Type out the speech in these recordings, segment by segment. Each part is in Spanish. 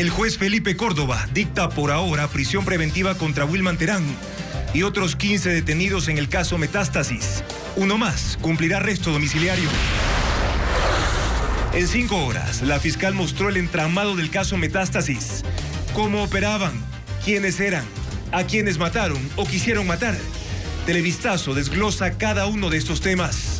El juez Felipe Córdoba dicta por ahora prisión preventiva contra Wilman Terán y otros 15 detenidos en el caso Metástasis. Uno más cumplirá arresto domiciliario. En 5 horas, la fiscal mostró el entramado del caso Metástasis. Cómo operaban, quiénes eran, a quiénes mataron o quisieron matar. Televistazo desglosa cada uno de estos temas.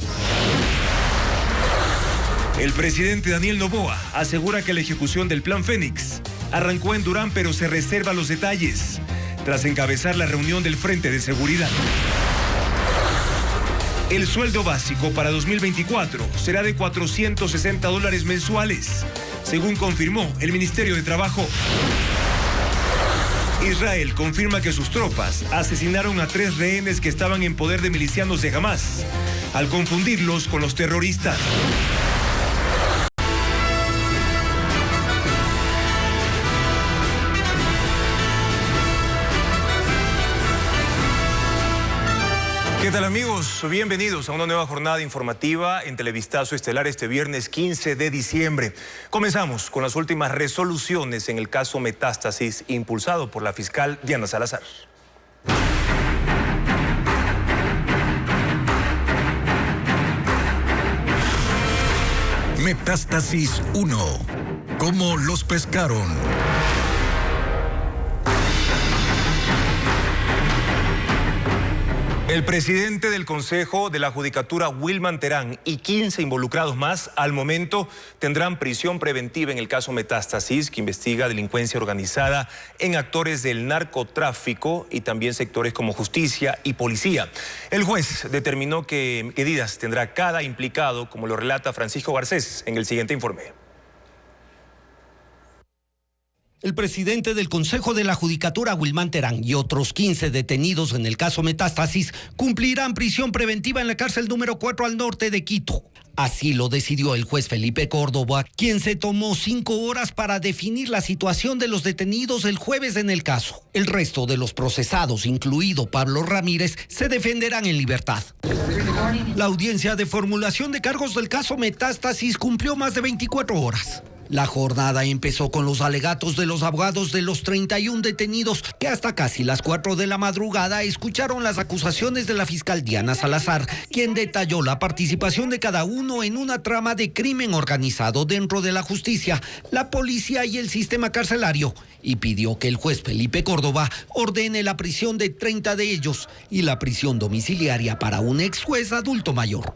El presidente Daniel Noboa asegura que la ejecución del Plan Fénix arrancó en Durán, pero se reserva los detalles tras encabezar la reunión del Frente de Seguridad. El sueldo básico para 2024 será de $460 mensuales, según confirmó el Ministerio de Trabajo. Israel confirma que sus tropas asesinaron a 3 rehenes que estaban en poder de milicianos de Hamás, al confundirlos con los terroristas. ¿Qué tal, amigos? Bienvenidos a una nueva jornada informativa en Televistazo Estelar este viernes 15 de diciembre. Comenzamos con las últimas resoluciones en el caso Metástasis impulsado por la fiscal Diana Salazar. Metástasis 1. ¿Cómo los pescaron? El presidente del Consejo de la Judicatura, Wilman Terán, y 15 involucrados más, al momento tendrán prisión preventiva en el caso Metástasis, que investiga delincuencia organizada en actores del narcotráfico y también sectores como justicia y policía. El juez determinó qué medidas tendrá cada implicado, como lo relata Francisco Garcés en el siguiente informe. El presidente del Consejo de la Judicatura, Wilman Terán, y otros 15 detenidos en el caso Metástasis cumplirán prisión preventiva en la cárcel número 4 al norte de Quito. Así lo decidió el juez Felipe Córdoba, quien se tomó 5 horas para definir la situación de los detenidos el jueves en el caso. El resto de los procesados, incluido Pablo Ramírez, se defenderán en libertad. La audiencia de formulación de cargos del caso Metástasis cumplió más de 24 horas. La jornada empezó con los alegatos de los abogados de los 31 detenidos que hasta casi las 4 de la madrugada escucharon las acusaciones de la fiscal Diana Salazar, quien detalló la participación de cada uno en una trama de crimen organizado dentro de la justicia, la policía y el sistema carcelario, y pidió que el juez Felipe Córdoba ordene la prisión de 30 de ellos y la prisión domiciliaria para un ex juez adulto mayor.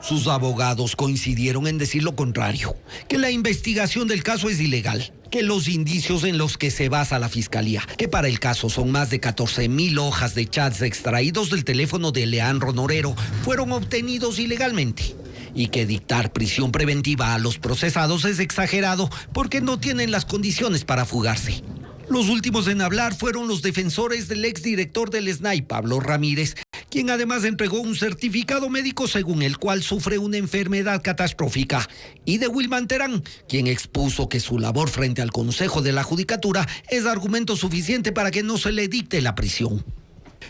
Sus abogados coincidieron en decir lo contrario, que la investigación del caso es ilegal, que los indicios en los que se basa la fiscalía, que para el caso son más de 14,000 hojas de chats extraídos del teléfono de Leandro Norero, fueron obtenidos ilegalmente, y que dictar prisión preventiva a los procesados es exagerado porque no tienen las condiciones para fugarse. Los últimos en hablar fueron los defensores del exdirector del SNAI, Pablo Ramírez, quien además entregó un certificado médico según el cual sufre una enfermedad catastrófica, y de Wilman Terán, quien expuso que su labor frente al Consejo de la Judicatura es argumento suficiente para que no se le dicte la prisión.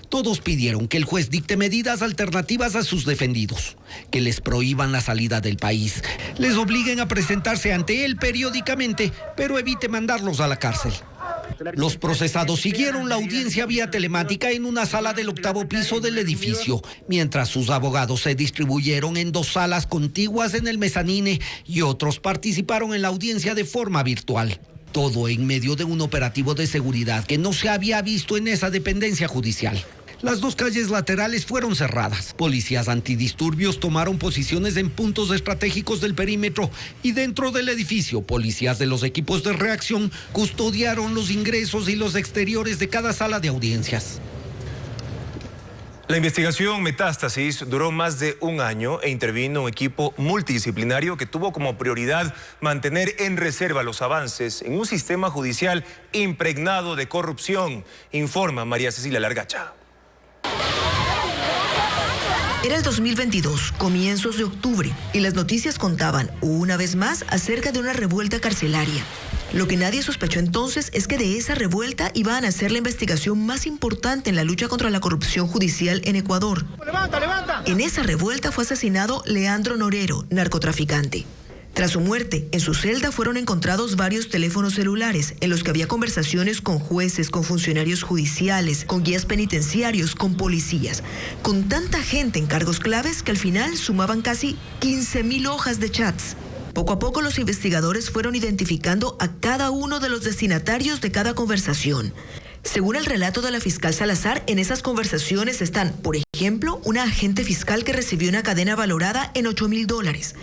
Todos pidieron que el juez dicte medidas alternativas a sus defendidos, que les prohíban la salida del país, les obliguen a presentarse ante él periódicamente, pero evite mandarlos a la cárcel. Los procesados siguieron la audiencia vía telemática en una sala del 8º piso del edificio, mientras sus abogados se distribuyeron en 2 salas contiguas en el mezanine y otros participaron en la audiencia de forma virtual. Todo en medio de un operativo de seguridad que no se había visto en esa dependencia judicial. Las 2 calles laterales fueron cerradas. Policías antidisturbios tomaron posiciones en puntos estratégicos del perímetro y dentro del edificio, policías de los equipos de reacción custodiaron los ingresos y los exteriores de cada sala de audiencias. La investigación Metástasis duró más de 1 año e intervino un equipo multidisciplinario que tuvo como prioridad mantener en reserva los avances en un sistema judicial impregnado de corrupción, informa María Cecilia Largacha. Era el 2022, comienzos de octubre, y las noticias contaban, una vez más, acerca de una revuelta carcelaria. Lo que nadie sospechó entonces es que de esa revuelta iba a nacer la investigación más importante en la lucha contra la corrupción judicial en Ecuador. ¡Levanta, levanta! En esa revuelta fue asesinado Leandro Norero, narcotraficante. Tras su muerte, en su celda fueron encontrados varios teléfonos celulares en los que había conversaciones con jueces, con funcionarios judiciales, con guías penitenciarios, con policías, con tanta gente en cargos claves que al final sumaban casi 15.000 hojas de chats. Poco a poco los investigadores fueron identificando a cada uno de los destinatarios de cada conversación. Según el relato de la fiscal Salazar, en esas conversaciones están, por ejemplo, una agente fiscal que recibió una cadena valorada en $8.000,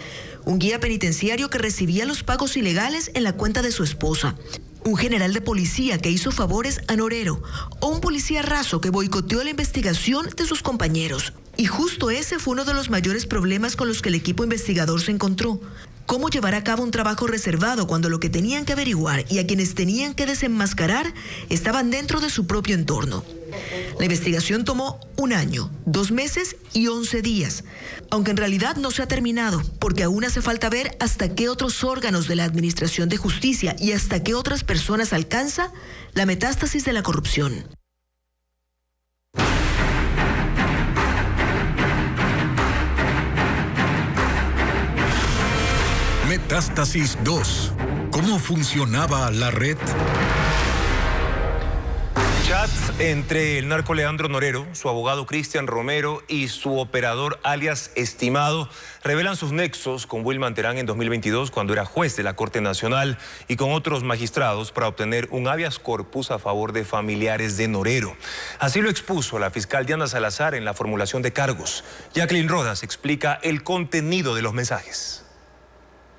un guía penitenciario que recibía los pagos ilegales en la cuenta de su esposa, un general de policía que hizo favores a Norero o un policía raso que boicoteó la investigación de sus compañeros. Y justo ese fue uno de los mayores problemas con los que el equipo investigador se encontró. ¿Cómo llevar a cabo un trabajo reservado cuando lo que tenían que averiguar y a quienes tenían que desenmascarar estaban dentro de su propio entorno? La investigación tomó 1 año, 2 meses y 11 días, aunque en realidad no se ha terminado, porque aún hace falta ver hasta qué otros órganos de la Administración de Justicia y hasta qué otras personas alcanza la metástasis de la corrupción. Metástasis 2. ¿Cómo funcionaba la red? Chats entre el narco Leandro Norero, su abogado Cristian Romero y su operador alias Estimado revelan sus nexos con Wilman Terán en 2022 cuando era juez de la Corte Nacional y con otros magistrados para obtener un habeas corpus a favor de familiares de Norero. Así lo expuso la fiscal Diana Salazar en la formulación de cargos. Jacqueline Rodas explica el contenido de los mensajes.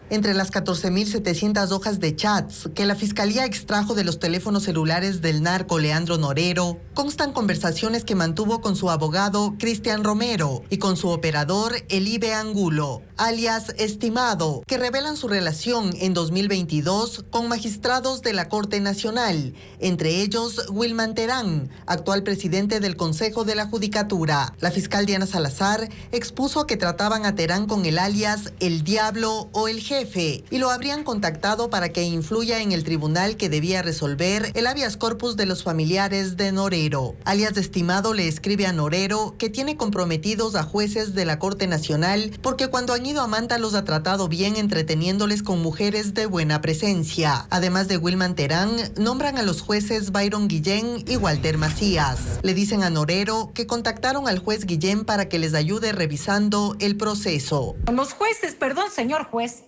Entre las 14.700 hojas de chats que la Fiscalía extrajo de los teléfonos celulares del narco Leandro Norero, constan conversaciones que mantuvo con su abogado Cristian Romero y con su operador Elibe Angulo, alias Estimado, que revelan su relación en 2022 con magistrados de la Corte Nacional, entre ellos Wilman Terán, actual presidente del Consejo de la Judicatura. La fiscal Diana Salazar expuso que trataban a Terán con el alias El Diablo o El Jefe y lo habrían contactado para que influya en el tribunal que debía resolver el habeas corpus de los familiares de Norero. Alias Estimado le escribe a Norero que tiene comprometidos a jueces de la Corte Nacional porque cuando han ido a Manta los ha tratado bien entreteniéndoles con mujeres de buena presencia. Además de Wilman Terán, nombran a los jueces Byron Guillén y Walter Macías. Le dicen a Norero que contactaron al juez Guillén para que les ayude revisando el proceso. Los jueces, perdón, señor juez,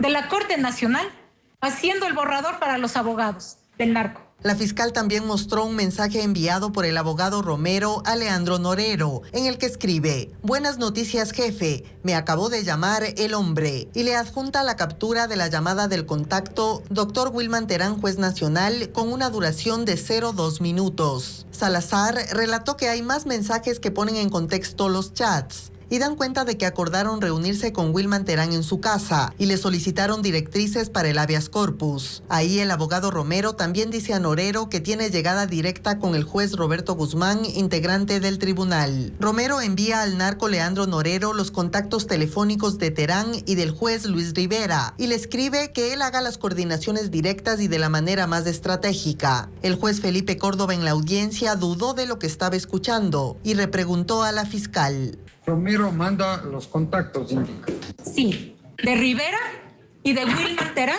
de la Corte Nacional, haciendo el borrador para los abogados del narco. La fiscal también mostró un mensaje enviado por el abogado Romero a Leandro Norero, en el que escribe: buenas noticias, jefe, me acabó de llamar el hombre, y le adjunta la captura de la llamada del contacto Dr. Wilman Terán, juez nacional, con una duración de 0,2 minutos. Salazar relató que hay más mensajes que ponen en contexto los chats y dan cuenta de que acordaron reunirse con Wilman Terán en su casa y le solicitaron directrices para el habeas corpus. Ahí el abogado Romero también dice a Norero que tiene llegada directa con el juez Roberto Guzmán, integrante del tribunal. Romero envía al narco Leandro Norero los contactos telefónicos de Terán y del juez Luis Rivera y le escribe que él haga las coordinaciones directas y de la manera más estratégica. El juez Felipe Córdoba en la audiencia dudó de lo que estaba escuchando y repreguntó a la fiscal. Romero manda los contactos, indica. Sí, de Rivera y de Wilman Terán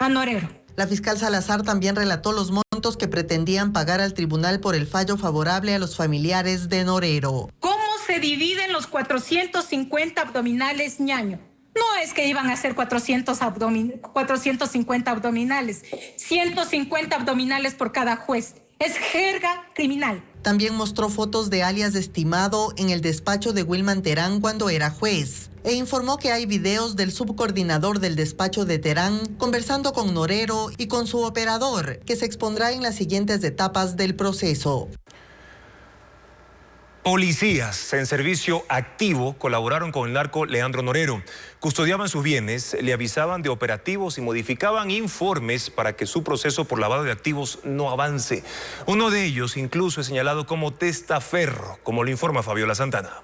a Norero. La fiscal Salazar también relató los montos que pretendían pagar al tribunal por el fallo favorable a los familiares de Norero. ¿Cómo se dividen los 450 abdominales, ñaño? No es que iban a hacer 450 abdominales, 150 abdominales por cada juez. Es jerga criminal. También mostró fotos de alias Estimado en el despacho de Wilman Terán cuando era juez e informó que hay videos del subcoordinador del despacho de Terán conversando con Norero y con su operador, que se expondrá en las siguientes etapas del proceso. Policías en servicio activo colaboraron con el narco Leandro Norero. Custodiaban sus bienes, le avisaban de operativos y modificaban informes para que su proceso por lavado de activos no avance. Uno de ellos incluso es señalado como testaferro, como lo informa Fabiola Santana.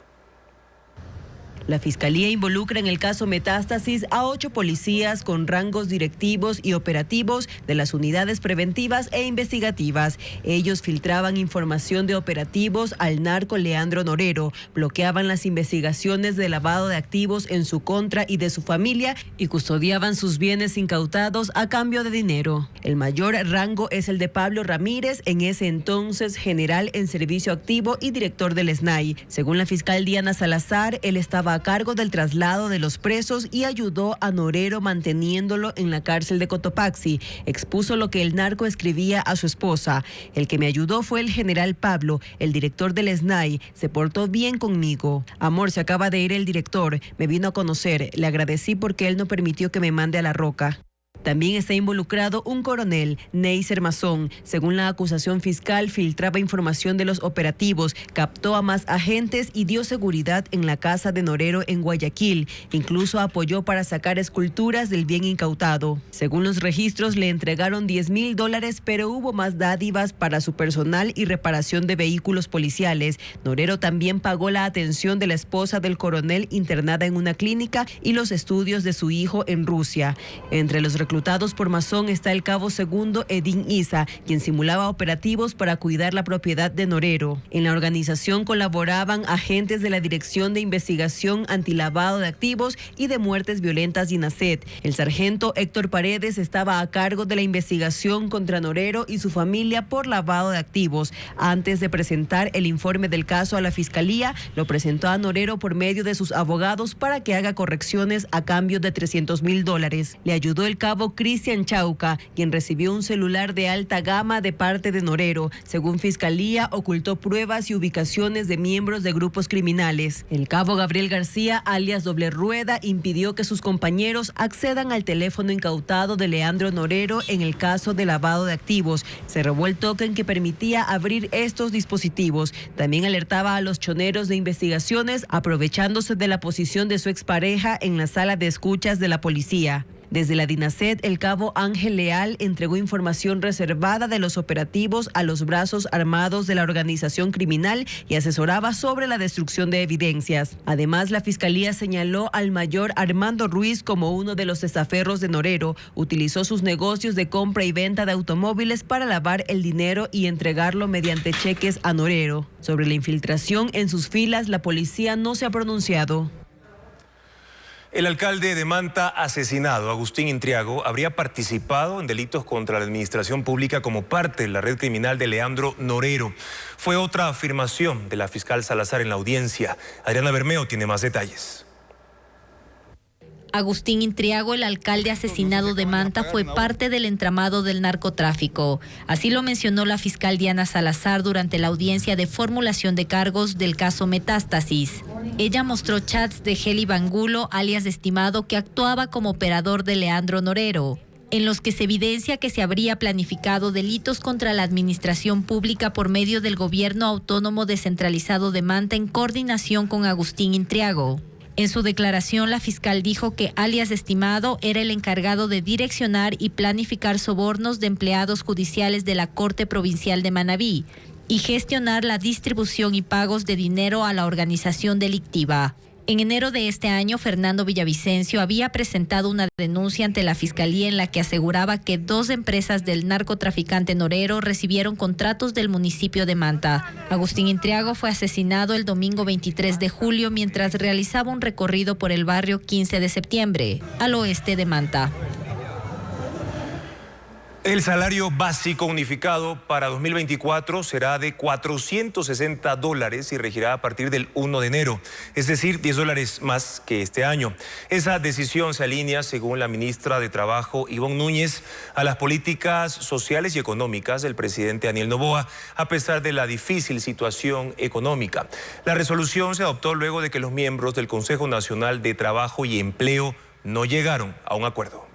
La Fiscalía involucra en el caso Metástasis a 8 policías con rangos directivos y operativos de las unidades preventivas e investigativas. Ellos filtraban información de operativos al narco Leandro Norero, bloqueaban las investigaciones de lavado de activos en su contra y de su familia y custodiaban sus bienes incautados a cambio de dinero. El mayor rango es el de Pablo Ramírez, en ese entonces general en servicio activo y director del SNAI. Según la fiscal Diana Salazar, él estaba a cargo del traslado de los presos y ayudó a Norero manteniéndolo en la cárcel de Cotopaxi. Expuso lo que el narco escribía a su esposa: el que me ayudó fue el general Pablo, el director del SNAI, se portó bien conmigo. Amor, se acaba de ir el director, me vino a conocer, le agradecí porque él no permitió que me mande a la roca. También está involucrado un coronel, Neiser Mazón. Según la acusación fiscal, filtraba información de los operativos, captó a más agentes y dio seguridad en la casa de Norero en Guayaquil. Incluso apoyó para sacar esculturas del bien incautado. Según los registros, le entregaron $10,000, pero hubo más dádivas para su personal y reparación de vehículos policiales. Norero también pagó la atención de la esposa del coronel internada en una clínica y los estudios de su hijo en Rusia. Entre los reclutados por Mazón está el cabo segundo Edín Isa, quien simulaba operativos para cuidar la propiedad de Norero. En la organización colaboraban agentes de la Dirección de Investigación Antilavado de Activos y de Muertes Violentas DINASET. El sargento Héctor Paredes estaba a cargo de la investigación contra Norero y su familia por lavado de activos. Antes de presentar el informe del caso a la Fiscalía, lo presentó a Norero por medio de sus abogados para que haga correcciones a cambio de $300,000. Le ayudó el cabo Cristian Chauca, quien recibió un celular de alta gama de parte de Norero. Según Fiscalía, ocultó pruebas y ubicaciones de miembros de grupos criminales. El cabo Gabriel García, alias Doble Rueda, impidió que sus compañeros accedan al teléfono incautado de Leandro Norero en el caso de lavado de activos. Se robó el token que permitía abrir estos dispositivos. También alertaba a los choneros de investigaciones, aprovechándose de la posición de su expareja en la sala de escuchas de la policía. Desde la DINASET, el cabo Ángel Leal entregó información reservada de los operativos a los brazos armados de la organización criminal y asesoraba sobre la destrucción de evidencias. Además, la Fiscalía señaló al mayor Armando Ruiz como uno de los testaferros de Norero. Utilizó sus negocios de compra y venta de automóviles para lavar el dinero y entregarlo mediante cheques a Norero. Sobre la infiltración en sus filas, la policía no se ha pronunciado. El alcalde de Manta asesinado, Agustín Intriago, habría participado en delitos contra la administración pública como parte de la red criminal de Leandro Norero. Fue otra afirmación de la fiscal Salazar en la audiencia. Adriana Bermeo tiene más detalles. Agustín Intriago, el alcalde asesinado de Manta, fue parte del entramado del narcotráfico. Así lo mencionó la fiscal Diana Salazar durante la audiencia de formulación de cargos del caso Metástasis. Ella mostró chats de Heli Bangulo, alias Estimado, que actuaba como operador de Leandro Norero, en los que se evidencia que se habría planificado delitos contra la administración pública por medio del gobierno autónomo descentralizado de Manta en coordinación con Agustín Intriago. En su declaración, la fiscal dijo que alias Estimado era el encargado de direccionar y planificar sobornos de empleados judiciales de la Corte Provincial de Manabí y gestionar la distribución y pagos de dinero a la organización delictiva. En enero de este año, Fernando Villavicencio había presentado una denuncia ante la Fiscalía en la que aseguraba que 2 empresas del narcotraficante Norero recibieron contratos del municipio de Manta. Agustín Intriago fue asesinado el domingo 23 de julio mientras realizaba un recorrido por el barrio 15 de septiembre, al oeste de Manta. El salario básico unificado para 2024 será de $460 y regirá a partir del 1 de enero, es decir, $10 más que este año. Esa decisión se alinea, según la ministra de Trabajo, Ivonne Núñez, a las políticas sociales y económicas del presidente Daniel Noboa, a pesar de la difícil situación económica. La resolución se adoptó luego de que los miembros del Consejo Nacional de Trabajo y Empleo no llegaron a un acuerdo.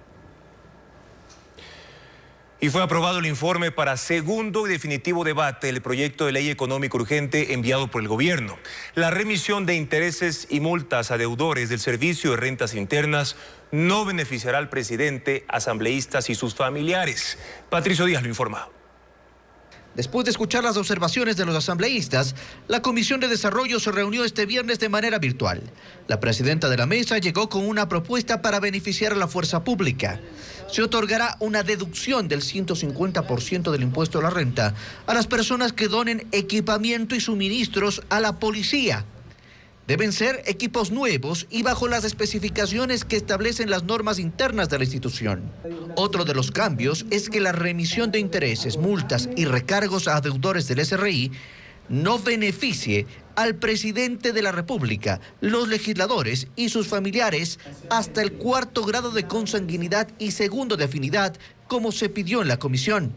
Y fue aprobado el informe para segundo y definitivo debate del proyecto de ley económico urgente enviado por el gobierno. La remisión de intereses y multas a deudores del Servicio de Rentas Internas no beneficiará al presidente, asambleístas y sus familiares. Patricio Díaz lo informa. Después de escuchar las observaciones de los asambleístas, la Comisión de Desarrollo se reunió este viernes de manera virtual. La presidenta de la mesa llegó con una propuesta para beneficiar a la fuerza pública. Se otorgará una deducción del 150% del impuesto a la renta a las personas que donen equipamiento y suministros a la policía. Deben ser equipos nuevos y bajo las especificaciones que establecen las normas internas de la institución. Otro de los cambios es que la remisión de intereses, multas y recargos a deudores del SRI no beneficie al presidente de la República, los legisladores y sus familiares hasta el 4º grado de consanguinidad y 2º de afinidad, como se pidió en la comisión.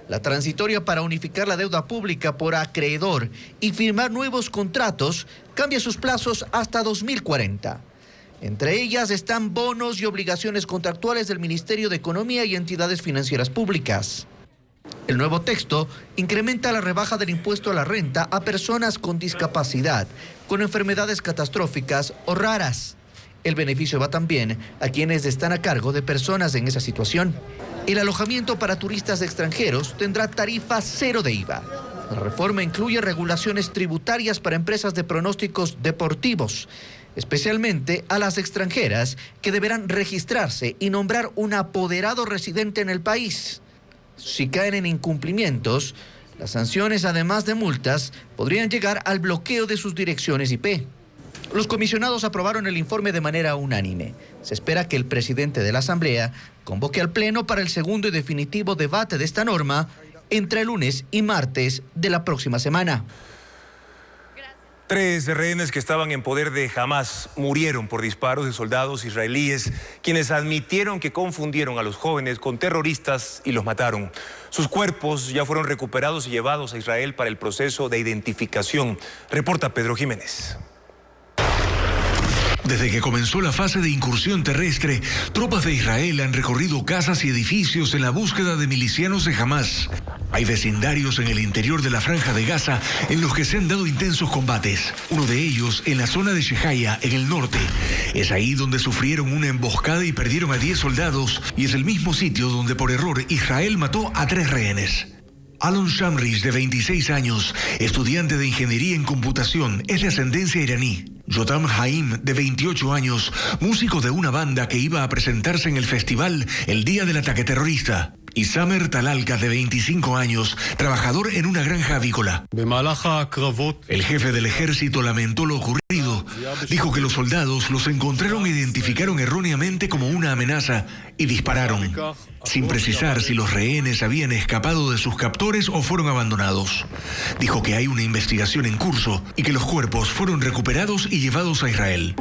La transitoria para unificar la deuda pública por acreedor y firmar nuevos contratos cambia sus plazos hasta 2040. Entre ellas están bonos y obligaciones contractuales del Ministerio de Economía y entidades financieras públicas. El nuevo texto incrementa la rebaja del impuesto a la renta a personas con discapacidad, con enfermedades catastróficas o raras. El beneficio va también a quienes están a cargo de personas en esa situación. El alojamiento para turistas extranjeros tendrá tarifa cero de IVA. La reforma incluye regulaciones tributarias para empresas de pronósticos deportivos, especialmente a las extranjeras que deberán registrarse y nombrar un apoderado residente en el país. Si caen en incumplimientos, las sanciones, además de multas, podrían llegar al bloqueo de sus direcciones IP. Los comisionados aprobaron el informe de manera unánime. Se espera que el presidente de la Asamblea convoque al Pleno para el segundo y definitivo debate de esta norma entre lunes y martes de la próxima semana. 3 rehenes que estaban en poder de Hamás murieron por disparos de soldados israelíes, quienes admitieron que confundieron a los jóvenes con terroristas y los mataron. Sus cuerpos ya fueron recuperados y llevados a Israel para el proceso de identificación. Reporta Pedro Jiménez. Desde que comenzó la fase de incursión terrestre, tropas de Israel han recorrido casas y edificios en la búsqueda de milicianos de Hamás. Hay vecindarios en el interior de la Franja de Gaza en los que se han dado intensos combates. Uno de ellos en la zona de Shehaya, en el norte. Es ahí donde sufrieron una emboscada y perdieron a 10 soldados, y es el mismo sitio donde por error Israel mató a 3 rehenes. Alon Shamrish, de 26 años, estudiante de ingeniería en computación, es de ascendencia iraní. Yotam Haim, de 28 años, músico de una banda que iba a presentarse en el festival el día del ataque terrorista. Y Samer Talalka, de 25 años, trabajador en una granja avícola. El jefe del ejército lamentó lo ocurrido. Dijo que los soldados los encontraron e identificaron erróneamente como una amenaza y dispararon, sin precisar si los rehenes habían escapado de sus captores o fueron abandonados. Dijo que hay una investigación en curso y que los cuerpos fueron recuperados y llevados a Israel.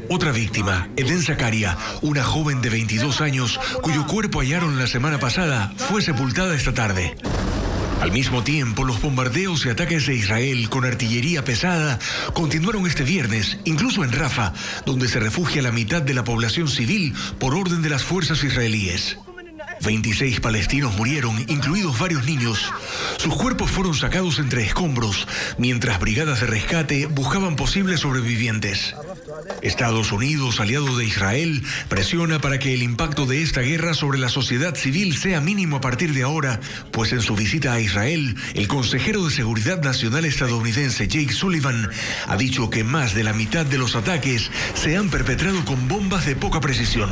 Otra víctima, Eden Zakaria, una joven de 22 años, cuyo cuerpo hallaron la semana pasada, fue sepultada esta tarde. Al mismo tiempo, los bombardeos y ataques de Israel con artillería pesada continuaron este viernes, incluso en Rafah, donde se refugia la mitad de la población civil por orden de las fuerzas israelíes. 26 palestinos murieron, incluidos varios niños. Sus cuerpos fueron sacados entre escombros, mientras brigadas de rescate buscaban posibles sobrevivientes. Estados Unidos, aliado de Israel, presiona para que el impacto de esta guerra sobre la sociedad civil sea mínimo a partir de ahora, pues en su visita a Israel, el consejero de Seguridad Nacional estadounidense Jake Sullivan ha dicho que más de la mitad de los ataques se han perpetrado con bombas de poca precisión.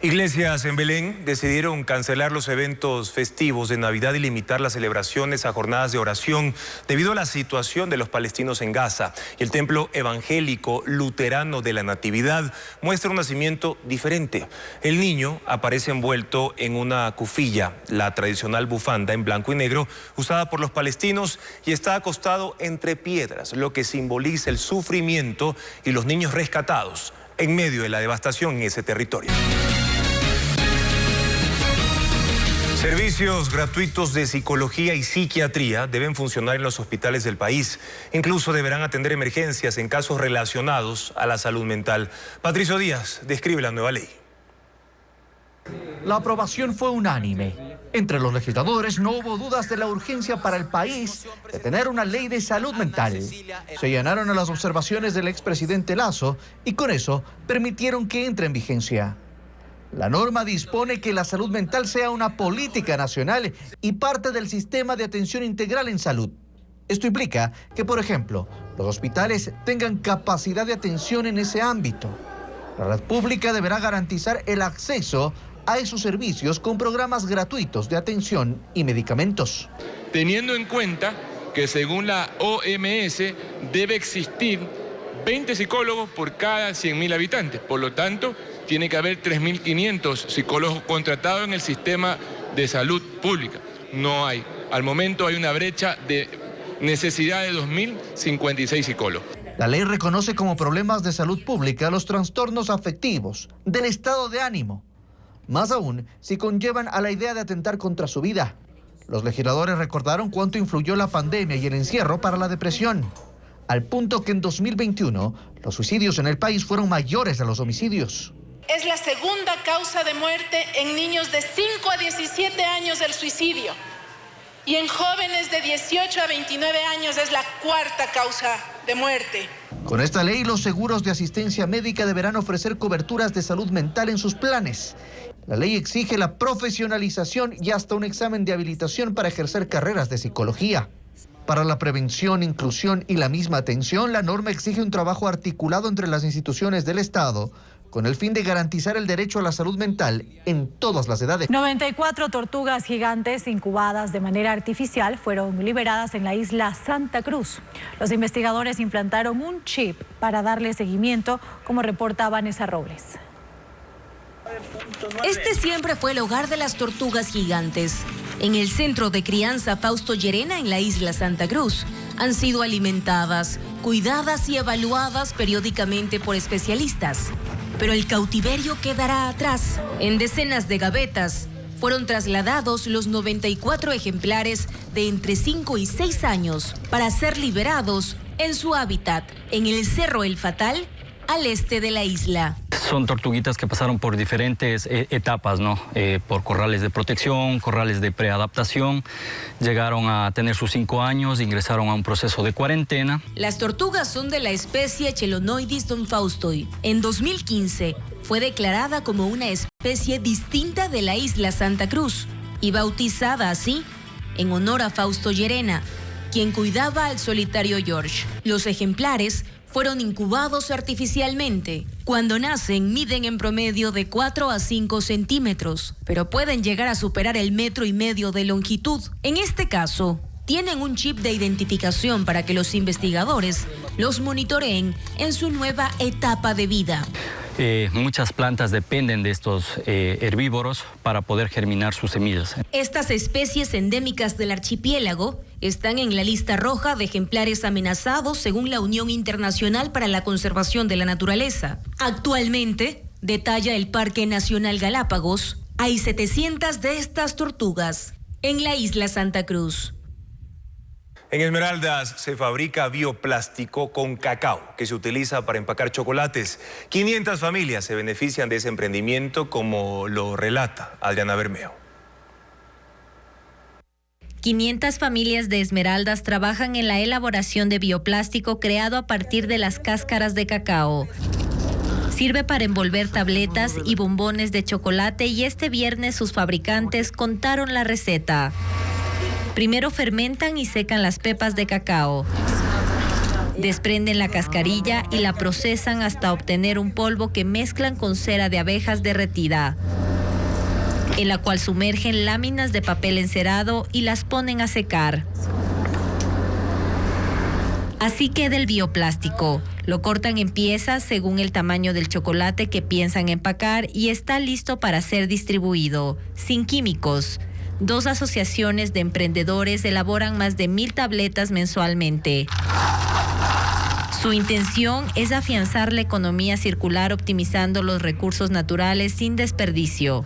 Iglesias en Belén decidieron cancelar los eventos festivos de Navidad y limitar las celebraciones a jornadas de oración debido a la situación de los palestinos en Gaza. Y el templo evangélico luterano de la Natividad muestra un nacimiento diferente. El niño aparece envuelto en una cufilla, la tradicional bufanda en blanco y negro usada por los palestinos, y está acostado entre piedras, lo que simboliza el sufrimiento y los niños rescatados en medio de la devastación en ese territorio. Servicios gratuitos de psicología y psiquiatría deben funcionar en los hospitales del país. Incluso deberán atender emergencias en casos relacionados a la salud mental. Patricio Díaz describe la nueva ley. La aprobación fue unánime. Entre los legisladores no hubo dudas de la urgencia para el país de tener una ley de salud mental. Se allanaron a las observaciones del expresidente Lasso y con eso permitieron que entre en vigencia. La norma dispone que la salud mental sea una política nacional y parte del sistema de atención integral en salud. Esto implica que, por ejemplo, los hospitales tengan capacidad de atención en ese ámbito. La red pública deberá garantizar el acceso a esos servicios con programas gratuitos de atención y medicamentos. Teniendo en cuenta que según la OMS debe existir 20 psicólogos por cada 100.000 habitantes. Por lo tanto, tiene que haber 3.500 psicólogos contratados en el sistema de salud pública. No hay. Al momento hay una brecha de necesidad de 2.056 psicólogos. La ley reconoce como problemas de salud pública los trastornos afectivos, del estado de ánimo. Más aún, si conllevan a la idea de atentar contra su vida. Los legisladores recordaron cuánto influyó la pandemia y el encierro para la depresión, al punto que en 2021 los suicidios en el país fueron mayores a los homicidios. Es la segunda causa de muerte en niños de 5 a 17 años el suicidio. Y en jóvenes de 18 a 29 años es la cuarta causa de muerte. Con esta ley, los seguros de asistencia médica deberán ofrecer coberturas de salud mental en sus planes. La ley exige la profesionalización y hasta un examen de habilitación para ejercer carreras de psicología. Para la prevención, inclusión y la misma atención, la norma exige un trabajo articulado entre las instituciones del Estado, con el fin de garantizar el derecho a la salud mental en todas las edades. 94 tortugas gigantes incubadas de manera artificial fueron liberadas en la isla Santa Cruz. Los investigadores implantaron un chip para darle seguimiento, como reporta Vanessa Robles. Este siempre fue el hogar de las tortugas gigantes. En el centro de crianza Fausto Llerena, en la isla Santa Cruz, han sido alimentadas, cuidadas y evaluadas periódicamente por especialistas. Pero el cautiverio quedará atrás. En decenas de gavetas fueron trasladados los 94 ejemplares de entre 5 y 6 años para ser liberados en su hábitat, en el Cerro El Fatal, al este de la isla. Son tortuguitas que pasaron por diferentes etapas, ¿no? Por corrales de protección, corrales de preadaptación, llegaron a tener sus 5 años, ingresaron a un proceso de cuarentena. Las tortugas son de la especie Chelonoidis donfaustoi. En 2015 fue declarada como una especie distinta de la isla Santa Cruz y bautizada así en honor a Fausto Llerena, quien cuidaba al solitario George. Los ejemplares fueron incubados artificialmente. Cuando nacen, miden en promedio de 4 a 5 centímetros, pero pueden llegar a superar el 1,5 metros de longitud. En este caso, tienen un chip de identificación para que los investigadores los monitoreen en su nueva etapa de vida. Muchas plantas dependen de estos herbívoros para poder germinar sus semillas. Estas especies endémicas del archipiélago están en la lista roja de ejemplares amenazados según la Unión Internacional para la Conservación de la Naturaleza. Actualmente, detalla el Parque Nacional Galápagos, hay 700 de estas tortugas en la isla Santa Cruz. En Esmeraldas se fabrica bioplástico con cacao que se utiliza para empacar chocolates. 500 familias se benefician de ese emprendimiento, como lo relata Adriana Bermeo. 500 familias de Esmeraldas trabajan en la elaboración de bioplástico creado a partir de las cáscaras de cacao. Sirve para envolver tabletas y bombones de chocolate y este viernes sus fabricantes contaron la receta. Primero fermentan y secan las pepas de cacao. Desprenden la cascarilla y la procesan hasta obtener un polvo que mezclan con cera de abejas derretida, en la cual sumergen láminas de papel encerado y las ponen a secar. Así queda el bioplástico. Lo cortan en piezas según el tamaño del chocolate que piensan empacar y está listo para ser distribuido, sin químicos. 2 asociaciones de emprendedores elaboran más de 1,000 tabletas mensualmente. Su intención es afianzar la economía circular optimizando los recursos naturales sin desperdicio.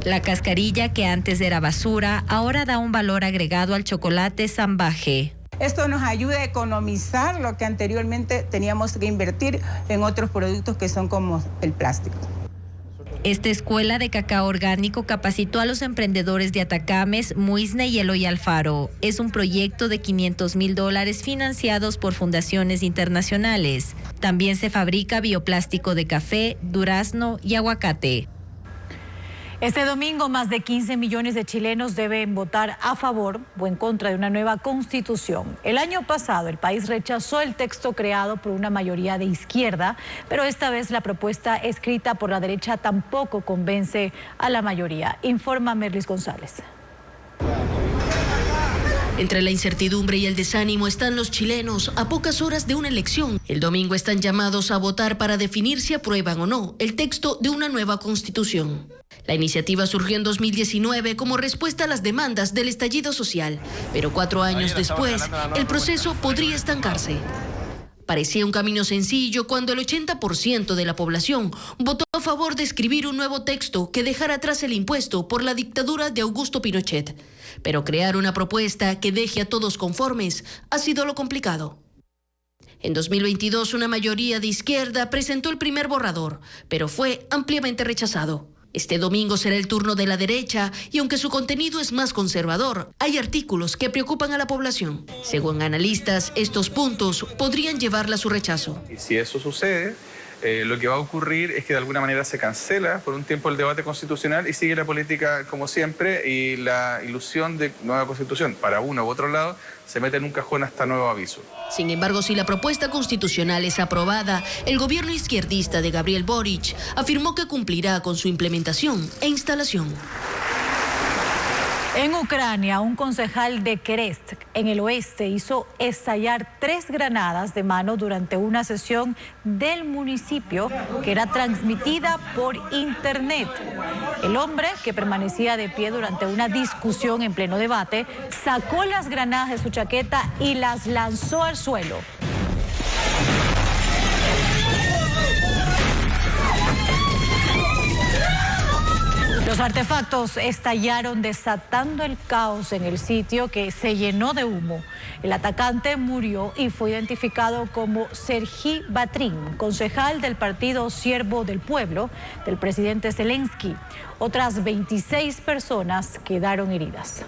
La cascarilla, que antes era basura, ahora da un valor agregado al chocolate salvaje. Esto nos ayuda a economizar lo que anteriormente teníamos que invertir en otros productos que son como el plástico. Esta escuela de cacao orgánico capacitó a los emprendedores de Atacames, Muisne y Eloy Alfaro. Es un proyecto de $500,000 financiados por fundaciones internacionales. También se fabrica bioplástico de café, durazno y aguacate. Este domingo, más de 15 millones de chilenos deben votar a favor o en contra de una nueva constitución. El año pasado, el país rechazó el texto creado por una mayoría de izquierda, pero esta vez la propuesta escrita por la derecha tampoco convence a la mayoría. Informa Merlis González. Entre la incertidumbre y el desánimo están los chilenos a pocas horas de una elección. El domingo están llamados a votar para definir si aprueban o no el texto de una nueva constitución. La iniciativa surgió en 2019 como respuesta a las demandas del estallido social, pero 4 años después, el proceso podría estancarse. Parecía un camino sencillo cuando el 80% de la población votó a favor de escribir un nuevo texto que dejara atrás el impuesto por la dictadura de Augusto Pinochet. Pero crear una propuesta que deje a todos conformes ha sido lo complicado. En 2022, una mayoría de izquierda presentó el primer borrador, pero fue ampliamente rechazado. Este domingo será el turno de la derecha y aunque su contenido es más conservador, hay artículos que preocupan a la población. Según analistas, estos puntos podrían llevarla a su rechazo. Y si eso sucede, lo que va a ocurrir es que de alguna manera se cancela por un tiempo el debate constitucional y sigue la política como siempre y la ilusión de nueva constitución para uno u otro lado se mete en un cajón hasta nuevo aviso. Sin embargo, si la propuesta constitucional es aprobada, el gobierno izquierdista de Gabriel Boric afirmó que cumplirá con su implementación e instalación. En Ucrania, un concejal de Kerest, en el oeste, hizo estallar 3 granadas de mano durante una sesión del municipio que era transmitida por internet. El hombre, que permanecía de pie durante una discusión en pleno debate, sacó las granadas de su chaqueta y las lanzó al suelo. Los artefactos estallaron desatando el caos en el sitio que se llenó de humo. El atacante murió y fue identificado como Sergí Batrín, concejal del partido Siervo del Pueblo del presidente Zelensky. Otras 26 personas quedaron heridas.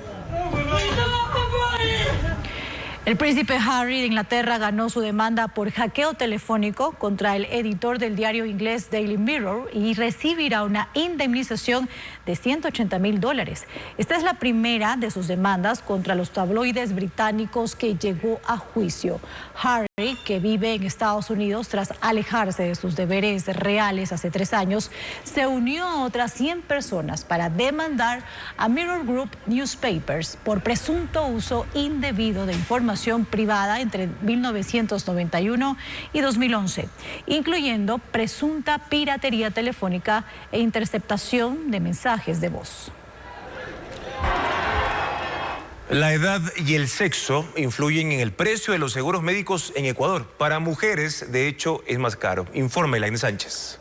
El príncipe Harry de Inglaterra ganó su demanda por hackeo telefónico contra el editor del diario inglés Daily Mirror y recibirá una indemnización de $180,000. Esta es la primera de sus demandas contra los tabloides británicos que llegó a juicio. Harry, que vive en Estados Unidos tras alejarse de sus deberes reales hace 3 años, se unió a otras 100 personas para demandar a Mirror Group Newspapers por presunto uso indebido de información privada entre 1991 y 2011, incluyendo presunta piratería telefónica e interceptación de mensajes de voz. La edad y el sexo influyen en el precio de los seguros médicos en Ecuador. Para mujeres, de hecho, es más caro. Informa Elaine Sánchez.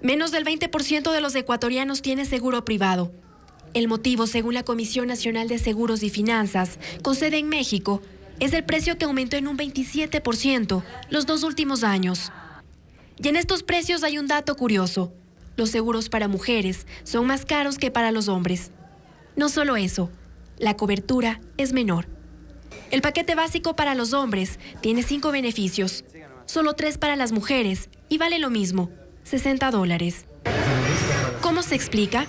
Menos del 20% de los ecuatorianos tiene seguro privado. El motivo, según la Comisión Nacional de Seguros y Finanzas, con sede en México, es el precio que aumentó en un 27% los 2 últimos años. Y en estos precios hay un dato curioso. Los seguros para mujeres son más caros que para los hombres. No solo eso, la cobertura es menor. El paquete básico para los hombres tiene 5 beneficios, solo 3 para las mujeres y vale lo mismo, $60. ¿Cómo se explica?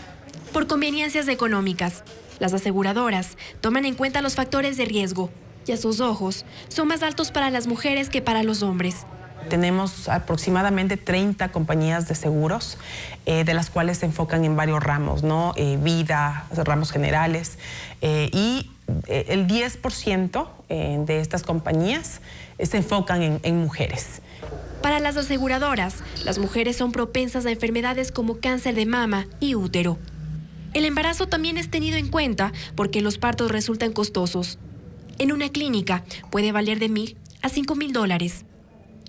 Por conveniencias económicas. Las aseguradoras toman en cuenta los factores de riesgo y a sus ojos son más altos para las mujeres que para los hombres. Tenemos aproximadamente 30 compañías de seguros, de las cuales se enfocan en varios ramos, ¿no? Vida, ramos generales, y el 10% de estas compañías se enfocan en mujeres. Para las aseguradoras, las mujeres son propensas a enfermedades como cáncer de mama y útero. El embarazo también es tenido en cuenta porque los partos resultan costosos. En una clínica puede valer de $1,000 a $5,000.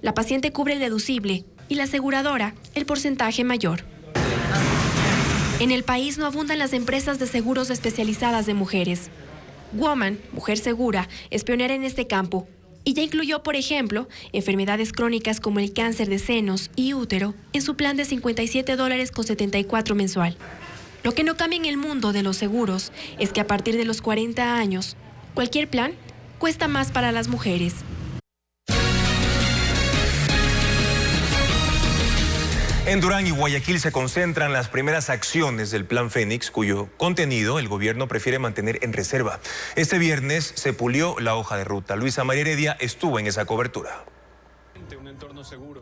La paciente cubre el deducible y la aseguradora el porcentaje mayor. En el país no abundan las empresas de seguros especializadas de mujeres. Woman, Mujer Segura, es pionera en este campo y ya incluyó, por ejemplo, enfermedades crónicas como el cáncer de senos y útero en su plan de $57.74 mensual. Lo que no cambia en el mundo de los seguros es que a partir de los 40 años, cualquier plan cuesta más para las mujeres. En Durán y Guayaquil se concentran las primeras acciones del Plan Fénix, cuyo contenido el gobierno prefiere mantener en reserva. Este viernes se pulió la hoja de ruta. Luisa María Heredia estuvo en esa cobertura.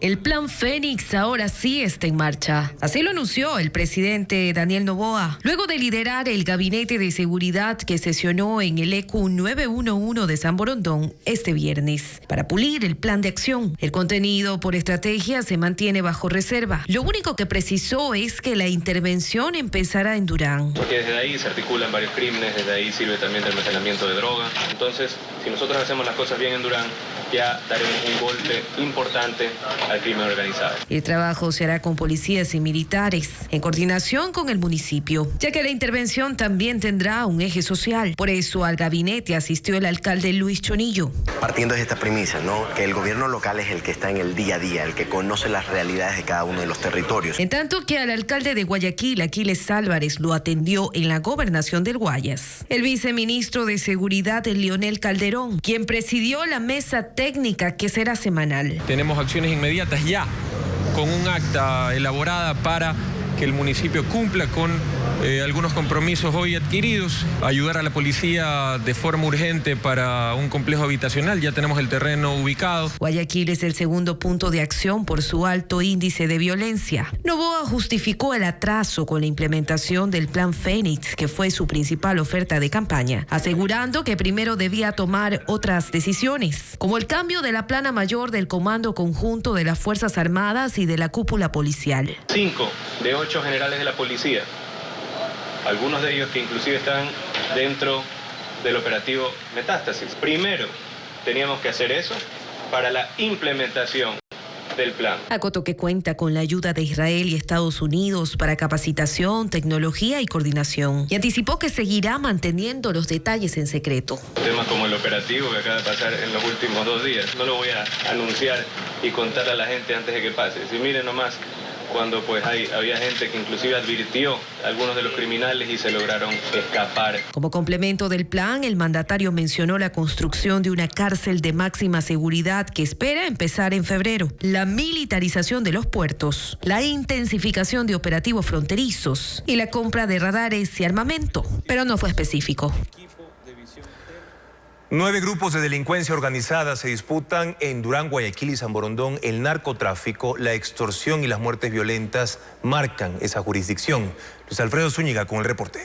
El Plan Fénix ahora sí está en marcha. Así lo anunció el presidente Daniel Noboa, luego de liderar el gabinete de seguridad que sesionó en el ECU 911 de San Borondón este viernes. Para pulir el plan de acción, el contenido por estrategia se mantiene bajo reserva. Lo único que precisó es que la intervención empezará en Durán. Porque desde ahí se articulan varios crímenes, desde ahí sirve también de almacenamiento de droga. Entonces, si nosotros hacemos las cosas bien en Durán, ya daremos un golpe importante al crimen organizado. El trabajo se hará con policías y militares, en coordinación con el municipio, ya que la intervención también tendrá un eje social. Por eso al gabinete asistió el alcalde Luis Chonillo. Partiendo de esta premisa, ¿no?, que el gobierno local es el que está en el día a día, el que conoce las realidades de cada uno de los territorios. En tanto que al alcalde de Guayaquil, Aquiles Álvarez, lo atendió en la gobernación del Guayas. El viceministro de Seguridad, Leonel Calderón, quien presidió la mesa técnica que será semanal. Tenemos acciones inmediatas ya, con un acta elaborada para que el municipio cumpla con algunos compromisos hoy adquiridos, ayudar a la policía de forma urgente para un complejo habitacional. Ya tenemos el terreno ubicado. Guayaquil es el segundo punto de acción por su alto índice de violencia. Noboa justificó el atraso con la implementación del Plan Fénix, que fue su principal oferta de campaña, asegurando que primero debía tomar otras decisiones, como el cambio de la plana mayor del Comando Conjunto de las Fuerzas Armadas y de la cúpula policial. 5 de 8 generales de la policía, algunos de ellos que inclusive están dentro del operativo Metástasis. Primero teníamos que hacer eso para la implementación del plan. Acotó que cuenta con la ayuda de Israel y Estados Unidos para capacitación, tecnología y coordinación, y anticipó que seguirá manteniendo los detalles en secreto. Temas como el operativo que acaba de pasar en los últimos 2 días, no lo voy a anunciar y contar a la gente antes de que pase. Si miren nomás, cuando pues había gente que inclusive advirtió a algunos de los criminales y se lograron escapar. Como complemento del plan, el mandatario mencionó la construcción de una cárcel de máxima seguridad que espera empezar en febrero, la militarización de los puertos, la intensificación de operativos fronterizos y la compra de radares y armamento, pero no fue específico. 9 grupos de delincuencia organizada se disputan en Durán, Guayaquil y San Borondón. El narcotráfico, la extorsión y las muertes violentas marcan esa jurisdicción. Luis Alfredo Zúñiga con el reporte.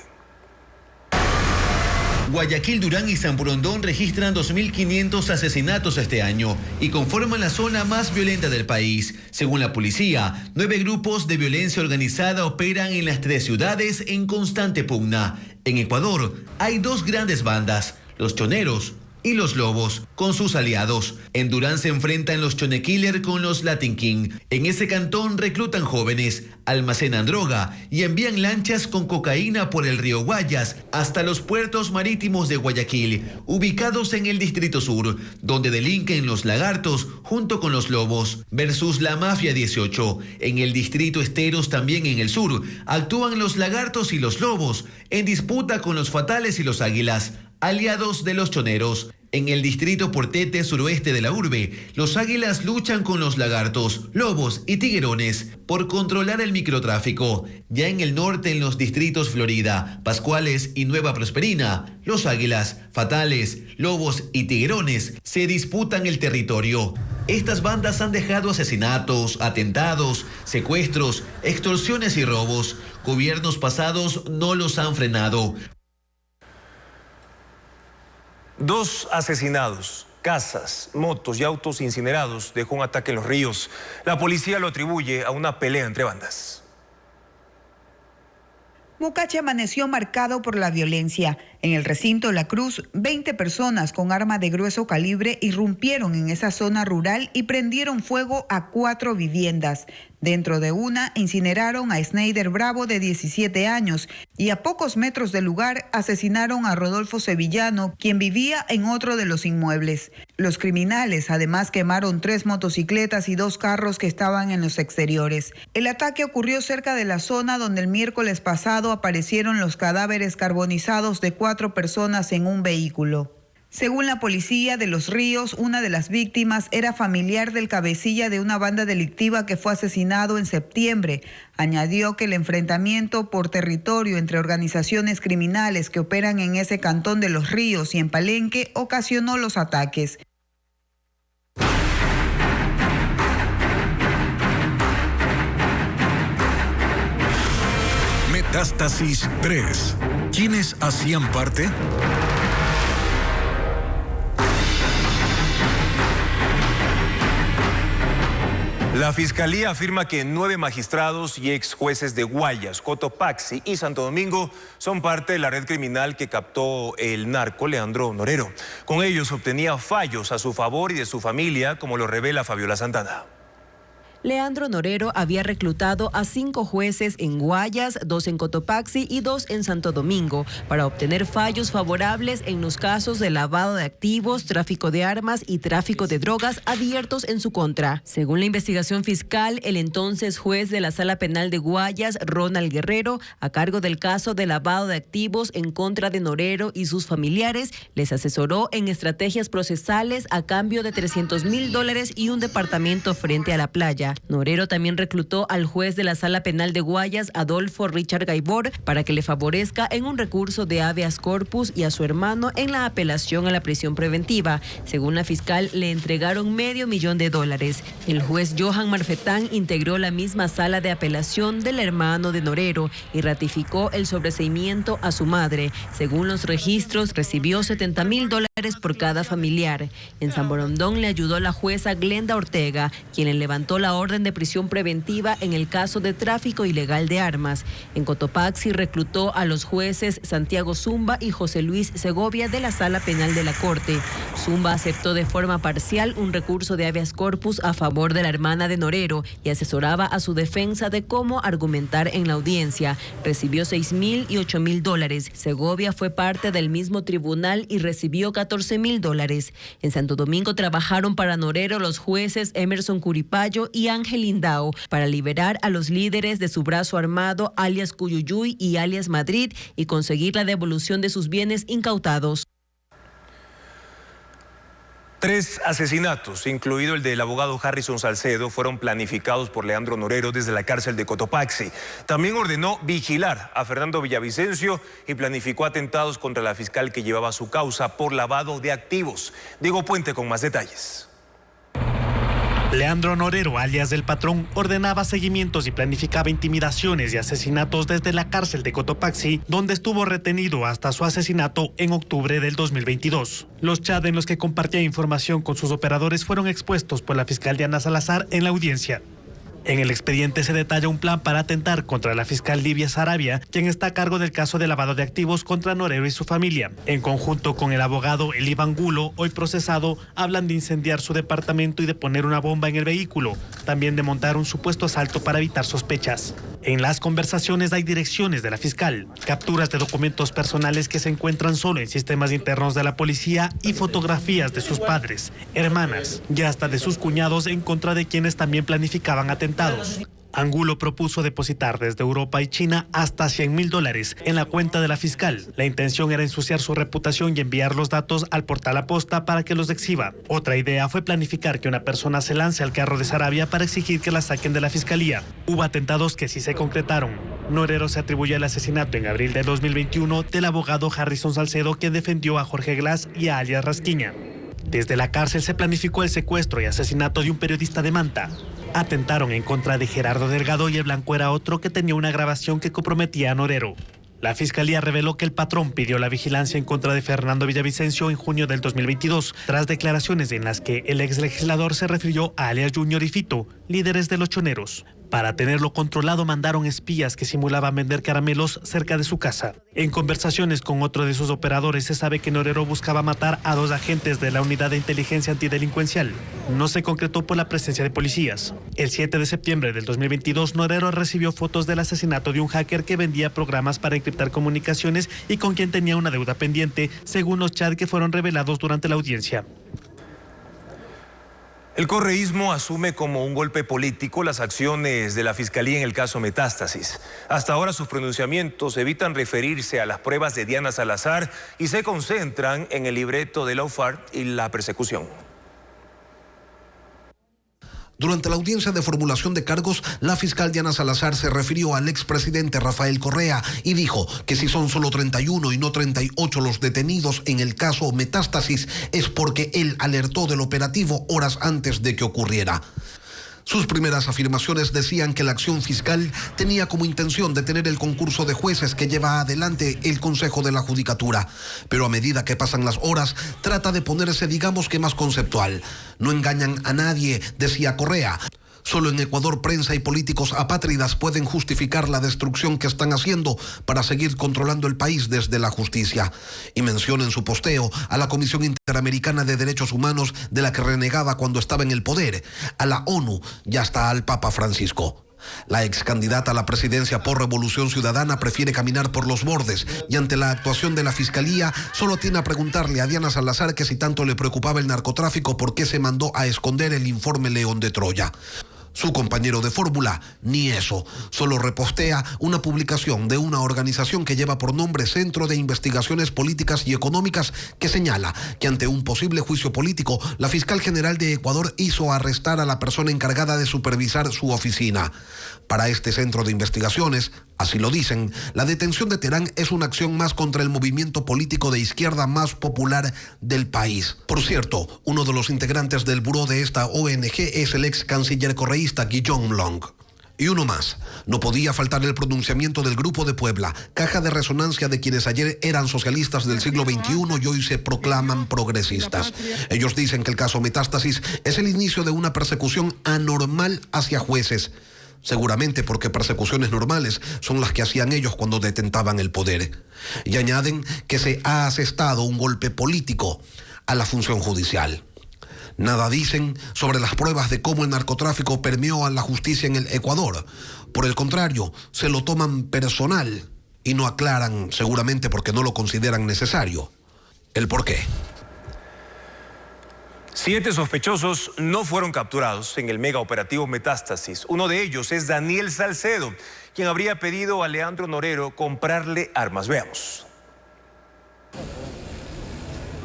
Guayaquil, Durán y San Borondón registran 2.500 asesinatos este año y conforman la zona más violenta del país. Según la policía, 9 grupos de violencia organizada operan en las 3 ciudades en constante pugna. En Ecuador hay 2 grandes bandas, los choneros y los lobos, con sus aliados. En Durán se enfrentan los Chone Killer con los Latin King. En ese cantón reclutan jóvenes, almacenan droga y envían lanchas con cocaína por el río Guayas hasta los puertos marítimos de Guayaquil, ubicados en el Distrito Sur, donde delinquen los lagartos junto con los lobos. Versus la Mafia 18. En el Distrito Esteros, también en el sur, actúan los lagartos y los lobos en disputa con los fatales y los águilas, aliados de los choneros. En el distrito Portete, suroeste de la urbe, los águilas luchan con los lagartos, lobos y tiguerones por controlar el microtráfico. Ya en el norte, en los distritos Florida, Pascuales y Nueva Prosperina, los águilas, fatales, lobos y tiguerones se disputan el territorio. Estas bandas han dejado asesinatos, atentados, secuestros, extorsiones y robos. Gobiernos pasados no los han frenado. 2 asesinados, casas, motos y autos incinerados dejó un ataque en Los Ríos. La policía lo atribuye a una pelea entre bandas. Mocache amaneció marcado por la violencia. En el recinto La Cruz, 20 personas con arma de grueso calibre irrumpieron en esa zona rural y prendieron fuego a 4 viviendas. Dentro de una, incineraron a Snyder Bravo, de 17 años, y a pocos metros del lugar asesinaron a Rodolfo Sevillano, quien vivía en otro de los inmuebles. Los criminales además quemaron 3 motocicletas y 2 carros que estaban en los exteriores. El ataque ocurrió cerca de la zona donde el miércoles pasado aparecieron los cadáveres carbonizados de 4 personas en un vehículo. Según la policía de Los Ríos, una de las víctimas era familiar del cabecilla de una banda delictiva que fue asesinado en septiembre. Añadió que el enfrentamiento por territorio entre organizaciones criminales que operan en ese cantón de Los Ríos y en Palenque ocasionó los ataques. Metástasis 3. ¿Quiénes hacían parte? La Fiscalía afirma que 9 magistrados y ex jueces de Guayas, Cotopaxi y Santo Domingo son parte de la red criminal que captó el narco Leandro Norero. Con ellos obtenía fallos a su favor y de su familia, como lo revela Fabiola Santana. Leandro Norero había reclutado a 5 jueces en Guayas, 2 en Cotopaxi y 2 en Santo Domingo para obtener fallos favorables en los casos de lavado de activos, tráfico de armas y tráfico de drogas abiertos en su contra. Según la investigación fiscal, el entonces juez de la Sala Penal de Guayas, Ronald Guerrero, a cargo del caso de lavado de activos en contra de Norero y sus familiares, les asesoró en estrategias procesales a cambio de $300,000 y un departamento frente a la playa. Norero también reclutó al juez de la Sala Penal de Guayas, Adolfo Richard Gaibor, para que le favorezca en un recurso de habeas corpus y a su hermano en la apelación a la prisión preventiva. Según la fiscal, le entregaron $500,000. El juez Johan Marfetán integró la misma sala de apelación del hermano de Norero y ratificó el sobreseimiento a su madre. Según los registros, recibió $70,000 por cada familiar. En San Borondón le ayudó la jueza Glenda Ortega, quien le levantó la orden de prisión preventiva en el caso de tráfico ilegal de armas. En Cotopaxi reclutó a los jueces Santiago Zumba y José Luis Segovia de la Sala Penal de la Corte. Zumba aceptó de forma parcial un recurso de habeas corpus a favor de la hermana de Norero y asesoraba a su defensa de cómo argumentar en la audiencia. Recibió $6,000 y $8,000. Segovia fue parte del mismo tribunal y recibió $14,000. En Santo Domingo trabajaron para Norero los jueces Emerson Curipayo y Ángel Indao para liberar a los líderes de su brazo armado, alias Cuyuyuy y alias Madrid, y conseguir la devolución de sus bienes incautados. 3 asesinatos, incluido el del abogado Harrison Salcedo, fueron planificados por Leandro Norero desde la cárcel de Cotopaxi. También ordenó vigilar a Fernando Villavicencio y planificó atentados contra la fiscal que llevaba su causa por lavado de activos. Diego Puente con más detalles. Leandro Norero, alias del Patrón, ordenaba seguimientos y planificaba intimidaciones y asesinatos desde la cárcel de Cotopaxi, donde estuvo retenido hasta su asesinato en octubre del 2022. Los chats en los que compartía información con sus operadores fueron expuestos por la fiscal Diana Salazar en la audiencia. En el expediente se detalla un plan para atentar contra la fiscal Livia Sarabia, quien está a cargo del caso de lavado de activos contra Norero y su familia. En conjunto con el abogado Eli Angulo, hoy procesado, hablan de incendiar su departamento y de poner una bomba en el vehículo, también de montar un supuesto asalto para evitar sospechas. En las conversaciones hay direcciones de la fiscal, capturas de documentos personales que se encuentran solo en sistemas internos de la policía y fotografías de sus padres, hermanas y hasta de sus cuñados en contra de quienes también planificaban atentados. Angulo propuso depositar desde Europa y China hasta $100,000 en la cuenta de la fiscal. La intención era ensuciar su reputación y enviar los datos al portal Aposta para que los exhiba. Otra idea fue planificar que una persona se lance al carro de Sarabia para exigir que la saquen de la fiscalía. Hubo atentados que sí se concretaron. Norero se atribuyó el asesinato en abril de 2021 del abogado Harrison Salcedo, que defendió a Jorge Glass y a alias Rasquiña. Desde la cárcel se planificó el secuestro y asesinato de un periodista de Manta. Atentaron en contra de Gerardo Delgado y el blanco era otro que tenía una grabación que comprometía a Norero. La fiscalía reveló que el Patrón pidió la vigilancia en contra de Fernando Villavicencio en junio del 2022, tras declaraciones en las que el ex legislador se refirió a alias Junior y Fito, líderes de los choneros. Para tenerlo controlado mandaron espías que simulaban vender caramelos cerca de su casa. En conversaciones con otro de sus operadores se sabe que Norero buscaba matar a 2 agentes de la Unidad de Inteligencia Antidelincuencial. No se concretó por la presencia de policías. El 7 de septiembre del 2022, Norero recibió fotos del asesinato de un hacker que vendía programas para encriptar comunicaciones y con quien tenía una deuda pendiente, según los chats que fueron revelados durante la audiencia. El correísmo asume como un golpe político las acciones de la Fiscalía en el caso Metástasis. Hasta ahora sus pronunciamientos evitan referirse a las pruebas de Diana Salazar y se concentran en el libreto de Laufar y la persecución. Durante la audiencia de formulación de cargos, la fiscal Diana Salazar se refirió al expresidente Rafael Correa y dijo que si son solo 31 y no 38 los detenidos en el caso Metástasis es porque él alertó del operativo horas antes de que ocurriera. Sus primeras afirmaciones decían que la acción fiscal tenía como intención detener el concurso de jueces que lleva adelante el Consejo de la Judicatura. Pero a medida que pasan las horas, trata de ponerse, digamos que más conceptual. No engañan a nadie, decía Correa. Solo en Ecuador prensa y políticos apátridas pueden justificar la destrucción que están haciendo para seguir controlando el país desde la justicia. Y menciona en su posteo a la Comisión Interamericana de Derechos Humanos, de la que renegaba cuando estaba en el poder, a la ONU y hasta al Papa Francisco. La ex candidata a la presidencia por Revolución Ciudadana prefiere caminar por los bordes y ante la actuación de la Fiscalía solo tiene a preguntarle a Diana Salazar que si tanto le preocupaba el narcotráfico, ¿por qué se mandó a esconder el informe León de Troya? Su compañero de fórmula, ni eso, solo repostea una publicación de una organización que lleva por nombre Centro de Investigaciones Políticas y Económicas, que señala que ante un posible juicio político, la fiscal general de Ecuador hizo arrestar a la persona encargada de supervisar su oficina. Para este centro de investigaciones, así lo dicen, la detención de Terán es una acción más contra el movimiento político de izquierda más popular del país. Por cierto, uno de los integrantes del buró de esta ONG es el ex canciller correísta Guillaume Long. Y uno más, no podía faltar el pronunciamiento del Grupo de Puebla, caja de resonancia de quienes ayer eran socialistas del siglo XXI y hoy se proclaman progresistas. Ellos dicen que el caso Metástasis es el inicio de una persecución anormal hacia jueces. Seguramente porque persecuciones normales son las que hacían ellos cuando detentaban el poder. Y añaden que se ha asestado un golpe político a la función judicial. Nada dicen sobre las pruebas de cómo el narcotráfico permeó a la justicia en el Ecuador. Por el contrario, se lo toman personal y no aclaran, seguramente porque no lo consideran necesario, el por qué. 7 sospechosos no fueron capturados en el mega operativo Metástasis. Uno de ellos es Daniel Salcedo, quien habría pedido a Leandro Norero comprarle armas. Veamos.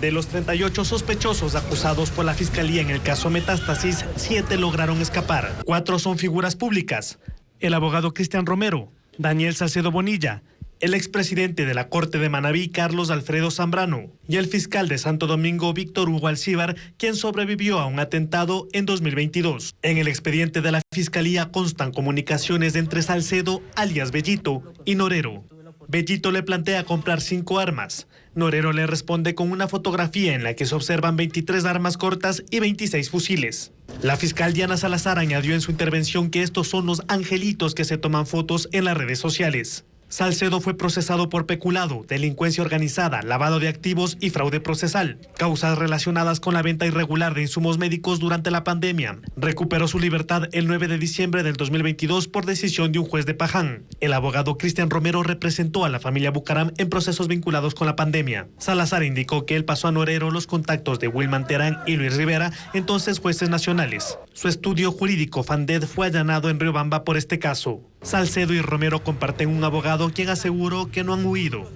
De los 38 sospechosos acusados por la Fiscalía en el caso Metástasis, 7 lograron escapar. 4 son figuras públicas: el abogado Cristian Romero, Daniel Salcedo Bonilla, el expresidente de la Corte de Manabí, Carlos Alfredo Zambrano, y el fiscal de Santo Domingo, Víctor Hugo Alcíbar, quien sobrevivió a un atentado en 2022. En el expediente de la Fiscalía constan comunicaciones entre Salcedo, alias Bellito, y Norero. Bellito le plantea comprar 5 armas. Norero le responde con una fotografía en la que se observan 23 armas cortas y 26 fusiles. La fiscal Diana Salazar añadió en su intervención que estos son los angelitos que se toman fotos en las redes sociales. Salcedo fue procesado por peculado, delincuencia organizada, lavado de activos y fraude procesal, causas relacionadas con la venta irregular de insumos médicos durante la pandemia. Recuperó su libertad el 9 de diciembre del 2022 por decisión de un juez de Paján. El abogado Cristian Romero representó a la familia Bucaram en procesos vinculados con la pandemia. Salazar indicó que él pasó a Norero los contactos de Wilman Terán y Luis Rivera, entonces jueces nacionales. Su estudio jurídico FANDED fue allanado en Riobamba por este caso. Salcedo y Romero comparten un abogado quien aseguró que no han huido.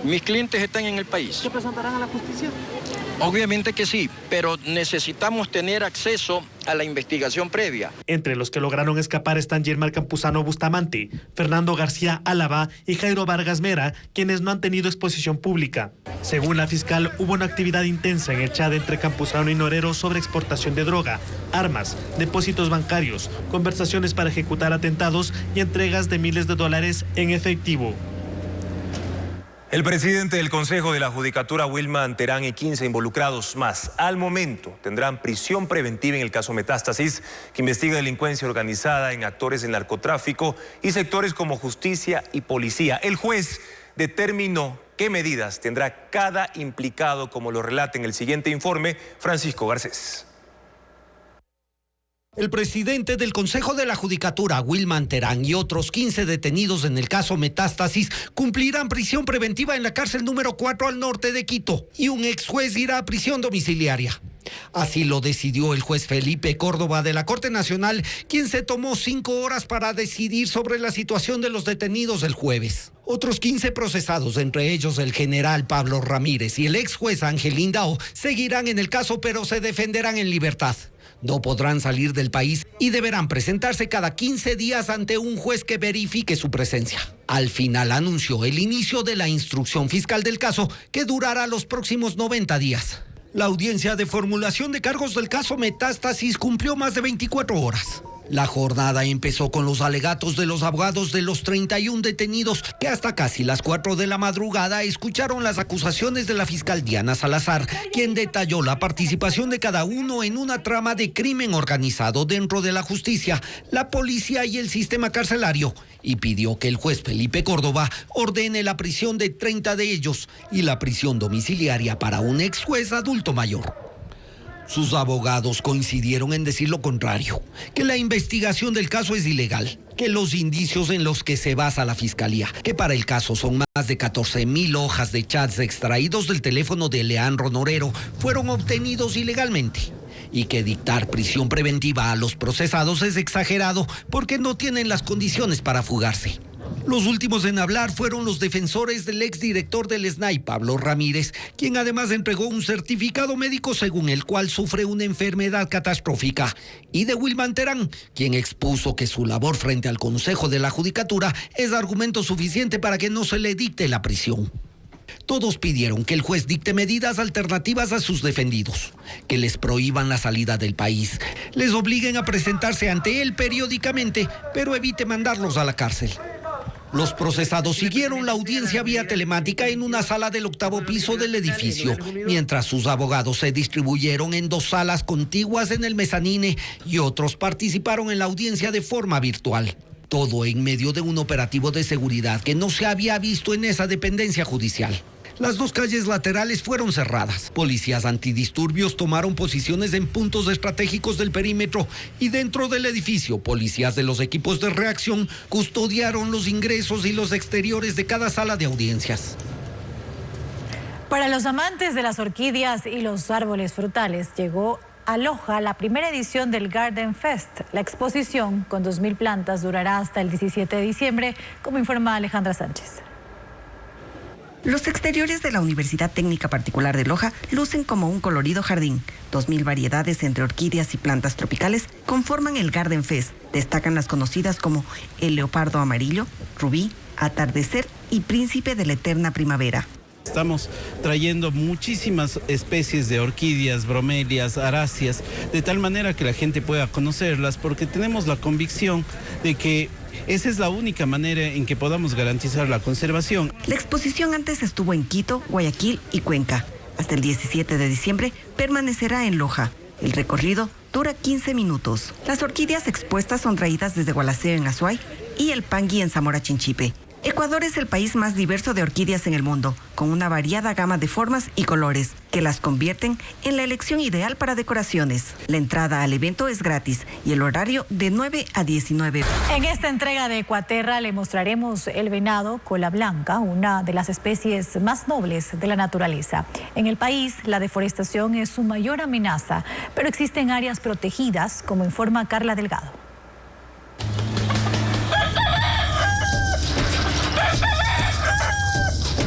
Mis clientes están en el país. ¿Se presentarán a la justicia? Obviamente que sí, pero necesitamos tener acceso a la investigación previa. Entre los que lograron escapar están Yermar Campuzano Bustamante, Fernando García Álava y Jairo Vargas Mera, quienes no han tenido exposición pública. Según la fiscal, hubo una actividad intensa en el chat entre Campuzano y Norero sobre exportación de droga, armas, depósitos bancarios, conversaciones para ejecutar atentados y entregas de miles de dólares en efectivo. El presidente del Consejo de la Judicatura, Wilman Terán, y 15 involucrados más, al momento tendrán prisión preventiva en el caso Metástasis, que investiga delincuencia organizada en actores del narcotráfico y sectores como justicia y policía. El juez determinó qué medidas tendrá cada implicado, como lo relata en el siguiente informe Francisco Garcés. El presidente del Consejo de la Judicatura, Wilman Terán, y otros 15 detenidos en el caso Metástasis cumplirán prisión preventiva en la cárcel número 4 al norte de Quito, y un ex juez irá a prisión domiciliaria. Así lo decidió el juez Felipe Córdoba de la Corte Nacional, quien se tomó 5 horas para decidir sobre la situación de los detenidos el jueves. Otros 15 procesados, entre ellos el general Pablo Ramírez y el ex juez Ángel Lindao, seguirán en el caso, pero se defenderán en libertad. No podrán salir del país y deberán presentarse cada 15 días ante un juez que verifique su presencia. Al final anunció el inicio de la instrucción fiscal del caso, que durará los próximos 90 días. La audiencia de formulación de cargos del caso Metástasis cumplió más de 24 horas. La jornada empezó con los alegatos de los abogados de los 31 detenidos que hasta casi las 4 de la madrugada escucharon las acusaciones de la fiscal Diana Salazar, quien detalló la participación de cada uno en una trama de crimen organizado dentro de la justicia, la policía y el sistema carcelario, y pidió que el juez Felipe Córdoba ordene la prisión de 30 de ellos y la prisión domiciliaria para un ex juez adulto mayor. Sus abogados coincidieron en decir lo contrario, que la investigación del caso es ilegal, que los indicios en los que se basa la fiscalía, que para el caso son más de 14,000 hojas de chats extraídos del teléfono de Leandro Norero, fueron obtenidos ilegalmente, y que dictar prisión preventiva a los procesados es exagerado porque no tienen las condiciones para fugarse. Los últimos en hablar fueron los defensores del exdirector del SNAI, Pablo Ramírez, quien además entregó un certificado médico según el cual sufre una enfermedad catastrófica, y de Wilman Terán, quien expuso que su labor frente al Consejo de la Judicatura es argumento suficiente para que no se le dicte la prisión. Todos pidieron que el juez dicte medidas alternativas a sus defendidos, que les prohíban la salida del país, les obliguen a presentarse ante él periódicamente, pero evite mandarlos a la cárcel. Los procesados siguieron la audiencia vía telemática en una sala del 8º piso del edificio, mientras sus abogados se distribuyeron en 2 salas contiguas en el mezanine y otros participaron en la audiencia de forma virtual. Todo en medio de un operativo de seguridad que no se había visto en esa dependencia judicial. Las 2 calles laterales fueron cerradas. Policías antidisturbios tomaron posiciones en puntos estratégicos del perímetro y dentro del edificio, policías de los equipos de reacción custodiaron los ingresos y los exteriores de cada sala de audiencias. Para los amantes de las orquídeas y los árboles frutales, llegó a Loja la primera edición del Garden Fest. La exposición, con 2,000 plantas, durará hasta el 17 de diciembre, como informa Alejandra Sánchez. Los exteriores de la Universidad Técnica Particular de Loja lucen como un colorido jardín. 2,000 variedades entre orquídeas y plantas tropicales conforman el Garden Fest. Destacan las conocidas como el leopardo amarillo, rubí, atardecer y príncipe de la eterna primavera. Estamos trayendo muchísimas especies de orquídeas, bromelias, aráceas, de tal manera que la gente pueda conocerlas, porque tenemos la convicción de que esa es la única manera en que podamos garantizar la conservación. La exposición antes estuvo en Quito, Guayaquil y Cuenca. Hasta el 17 de diciembre permanecerá en Loja. El recorrido dura 15 minutos. Las orquídeas expuestas son traídas desde Gualaceo en Azuay y el Pangui en Zamora Chinchipe. Ecuador es el país más diverso de orquídeas en el mundo, con una variada gama de formas y colores, que las convierten en la elección ideal para decoraciones. La entrada al evento es gratis y el horario de 9 a 19. En esta entrega de Ecuaterra le mostraremos el venado cola blanca, una de las especies más nobles de la naturaleza. En el país, la deforestación es su mayor amenaza, pero existen áreas protegidas, como informa Carla Delgado.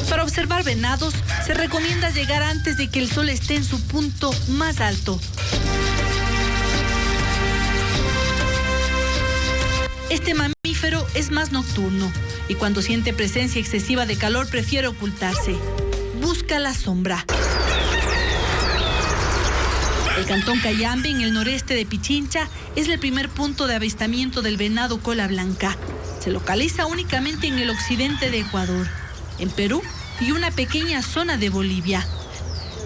Para observar venados, se recomienda llegar antes de que el sol esté en su punto más alto. Este mamífero es más nocturno y cuando siente presencia excesiva de calor prefiere ocultarse. Busca la sombra. El cantón Cayambe, en el noreste de Pichincha, es el primer punto de avistamiento del venado cola blanca. Se localiza únicamente en el occidente de Ecuador. En Perú, y una pequeña zona de Bolivia.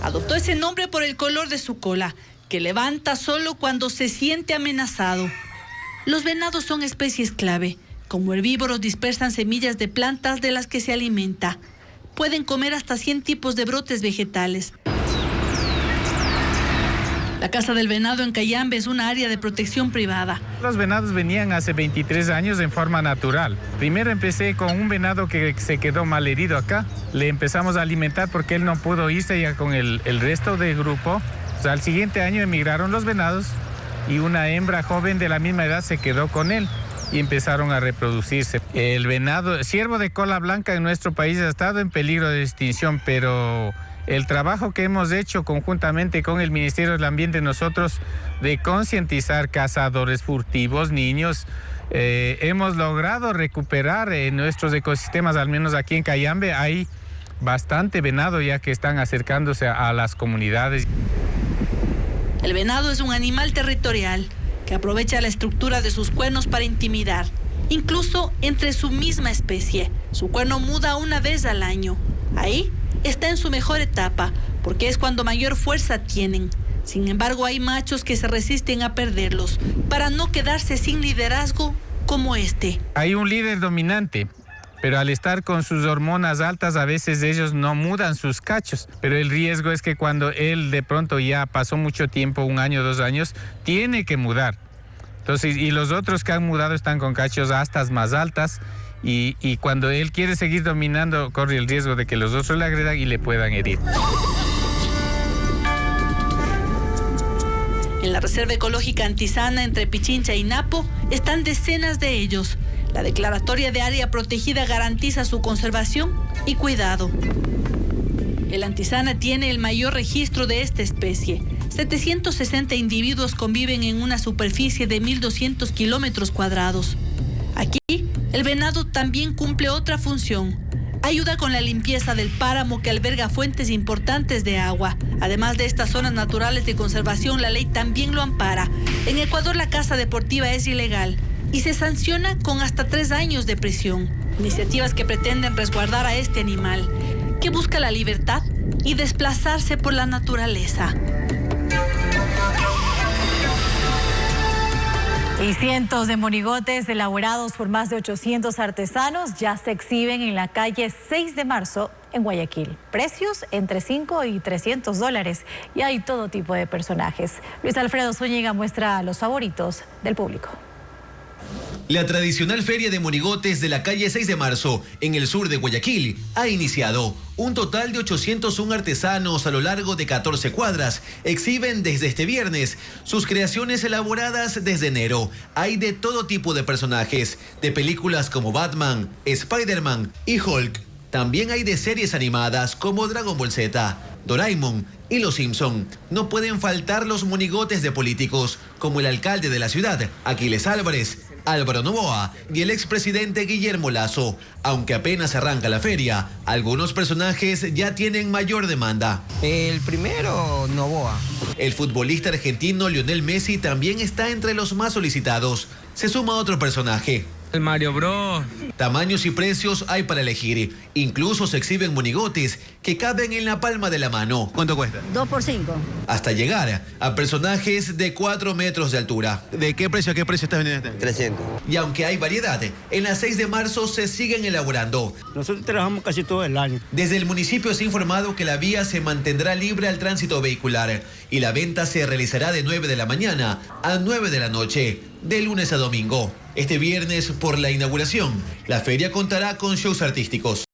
Adoptó ese nombre por el color de su cola, que levanta solo cuando se siente amenazado. Los venados son especies clave. Como herbívoros dispersan semillas de plantas de las que se alimenta. Pueden comer hasta 100 tipos de brotes vegetales. La Casa del Venado en Cayambe es una área de protección privada. Los venados venían hace 23 años en forma natural. Primero empecé con un venado que se quedó mal herido acá. Le empezamos a alimentar porque él no pudo irse ya con el resto del grupo. O sea, al siguiente año emigraron los venados y una hembra joven de la misma edad se quedó con él y empezaron a reproducirse. El venado, ciervo de cola blanca en nuestro país ha estado en peligro de extinción, pero el trabajo que hemos hecho conjuntamente con el Ministerio del Ambiente nosotros de concientizar cazadores furtivos, niños, hemos logrado recuperar nuestros ecosistemas, al menos aquí en Cayambe hay bastante venado ya que están acercándose a las comunidades. El venado es un animal territorial que aprovecha la estructura de sus cuernos para intimidar, incluso entre su misma especie. Su cuerno muda una vez al año. Ahí está en su mejor etapa, porque es cuando mayor fuerza tienen. Sin embargo, hay machos que se resisten a perderlos, para no quedarse sin liderazgo como este. Hay un líder dominante, pero al estar con sus hormonas altas, a veces ellos no mudan sus cachos. Pero el riesgo es que cuando él de pronto ya pasó mucho tiempo, 1 año, 2 años, tiene que mudar. Entonces, y los otros que han mudado están con cachos astas más altas, y cuando él quiere seguir dominando, corre el riesgo de que los otros le agredan y le puedan herir. En la Reserva Ecológica Antizana, entre Pichincha y Napo, están decenas de ellos. La declaratoria de área protegida garantiza su conservación y cuidado. El Antizana tiene el mayor registro de esta especie. 760 individuos conviven en una superficie de 1.200 kilómetros cuadrados. Aquí, el venado también cumple otra función. Ayuda con la limpieza del páramo que alberga fuentes importantes de agua. Además de estas zonas naturales de conservación, la ley también lo ampara. En Ecuador la caza deportiva es ilegal y se sanciona con hasta 3 años de prisión. Iniciativas que pretenden resguardar a este animal, que busca la libertad y desplazarse por la naturaleza. Y cientos de monigotes elaborados por más de 800 artesanos ya se exhiben en la calle 6 de marzo en Guayaquil. Precios entre $5 y $300 y hay todo tipo de personajes. Luis Alfredo Zúñiga muestra los favoritos del público. La tradicional feria de monigotes de la calle 6 de marzo, en el sur de Guayaquil, ha iniciado. Un total de 801 artesanos a lo largo de 14 cuadras exhiben desde este viernes sus creaciones elaboradas desde enero. Hay de todo tipo de personajes, de películas como Batman, Spider-Man y Hulk. También hay de series animadas como Dragon Ball Z, Doraemon y Los Simpson. No pueden faltar los monigotes de políticos, como el alcalde de la ciudad, Aquiles Álvarez, Álvaro Noboa y el expresidente Guillermo Lasso. Aunque apenas arranca la feria, algunos personajes ya tienen mayor demanda. El primero, Noboa. El futbolista argentino Lionel Messi también está entre los más solicitados. Se suma otro personaje. El Mario Bros. Tamaños y precios hay para elegir. Incluso se exhiben monigotes que caben en la palma de la mano. ¿Cuánto cuesta? 2 por 5. Hasta llegar a personajes de 4 metros de altura. ¿De qué precio a qué precio estás vendiendo? 300. Y aunque hay variedad, en la 6 de marzo se siguen elaborando. Nosotros trabajamos casi todo el año. Desde el municipio se ha informado que la vía se mantendrá libre al tránsito vehicular y la venta se realizará de 9 de la mañana a 9 de la noche, de lunes a domingo. Este viernes, por la inauguración, la feria contará con shows artísticos.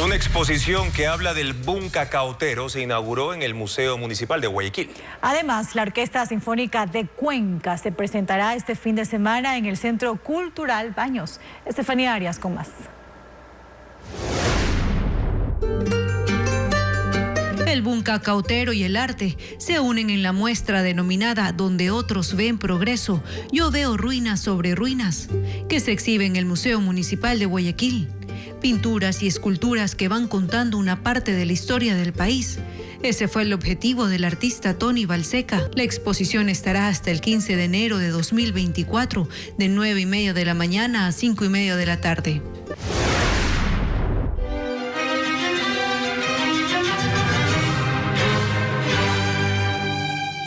Una exposición que habla del boom cacautero se inauguró en el Museo Municipal de Guayaquil. Además, la Orquesta Sinfónica de Cuenca se presentará este fin de semana en el Centro Cultural Baños. Estefanía Arias con más. El boom cacautero y el arte se unen en la muestra denominada Donde otros ven progreso, yo veo ruinas sobre ruinas, que se exhibe en el Museo Municipal de Guayaquil. Pinturas y esculturas que van contando una parte de la historia del país. Ese fue el objetivo del artista Tony Balseca. La exposición estará hasta el 15 de enero de 2024, de 9:30 de la mañana a 5:30 de la tarde.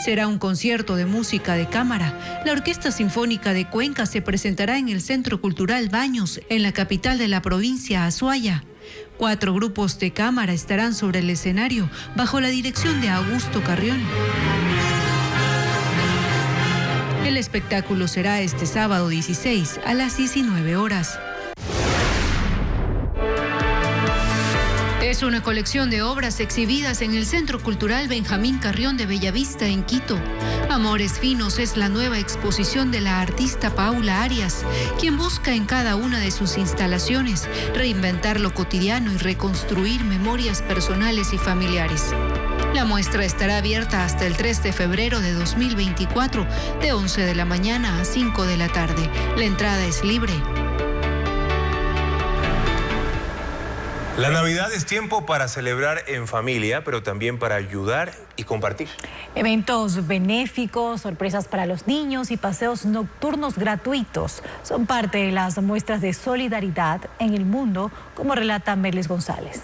Será un concierto de música de cámara. La Orquesta Sinfónica de Cuenca se presentará en el Centro Cultural Baños, en la capital de la provincia, Azuaya. 4 grupos de cámara estarán sobre el escenario, bajo la dirección de Augusto Carrión. El espectáculo será este sábado 16 a las 19 horas. Es una colección de obras exhibidas en el Centro Cultural Benjamín Carrión de Bellavista, en Quito. Amores Finos es la nueva exposición de la artista Paula Arias, quien busca en cada una de sus instalaciones reinventar lo cotidiano y reconstruir memorias personales y familiares. La muestra estará abierta hasta el 3 de febrero de 2024, de 11 de la mañana a 5 de la tarde. La entrada es libre. La Navidad es tiempo para celebrar en familia, pero también para ayudar y compartir. Eventos benéficos, sorpresas para los niños y paseos nocturnos gratuitos son parte de las muestras de solidaridad en el mundo, como relata Merlis González.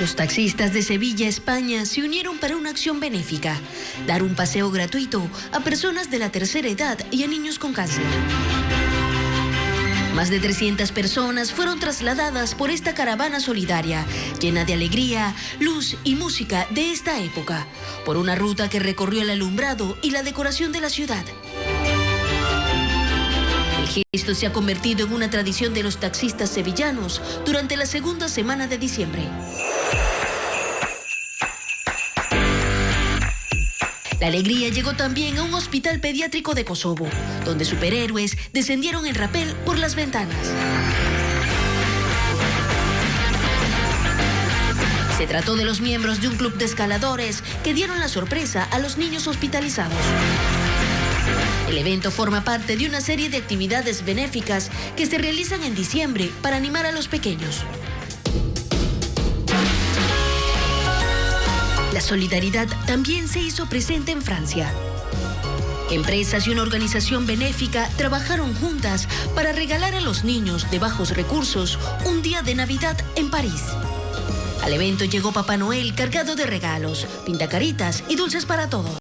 Los taxistas de Sevilla, España, se unieron para una acción benéfica: dar un paseo gratuito a personas de la tercera edad y a niños con cáncer. Más de 300 personas fueron trasladadas por esta caravana solidaria, llena de alegría, luz y música de esta época, por una ruta que recorrió el alumbrado y la decoración de la ciudad. El gesto se ha convertido en una tradición de los taxistas sevillanos durante la segunda semana de diciembre. La alegría llegó también a un hospital pediátrico de Kosovo, donde superhéroes descendieron en rapel por las ventanas. Se trató de los miembros de un club de escaladores que dieron la sorpresa a los niños hospitalizados. El evento forma parte de una serie de actividades benéficas que se realizan en diciembre para animar a los pequeños. La solidaridad también se hizo presente en Francia. Empresas y una organización benéfica trabajaron juntas para regalar a los niños de bajos recursos un día de Navidad en París. Al evento llegó Papá Noel cargado de regalos, pintacaritas y dulces para todos.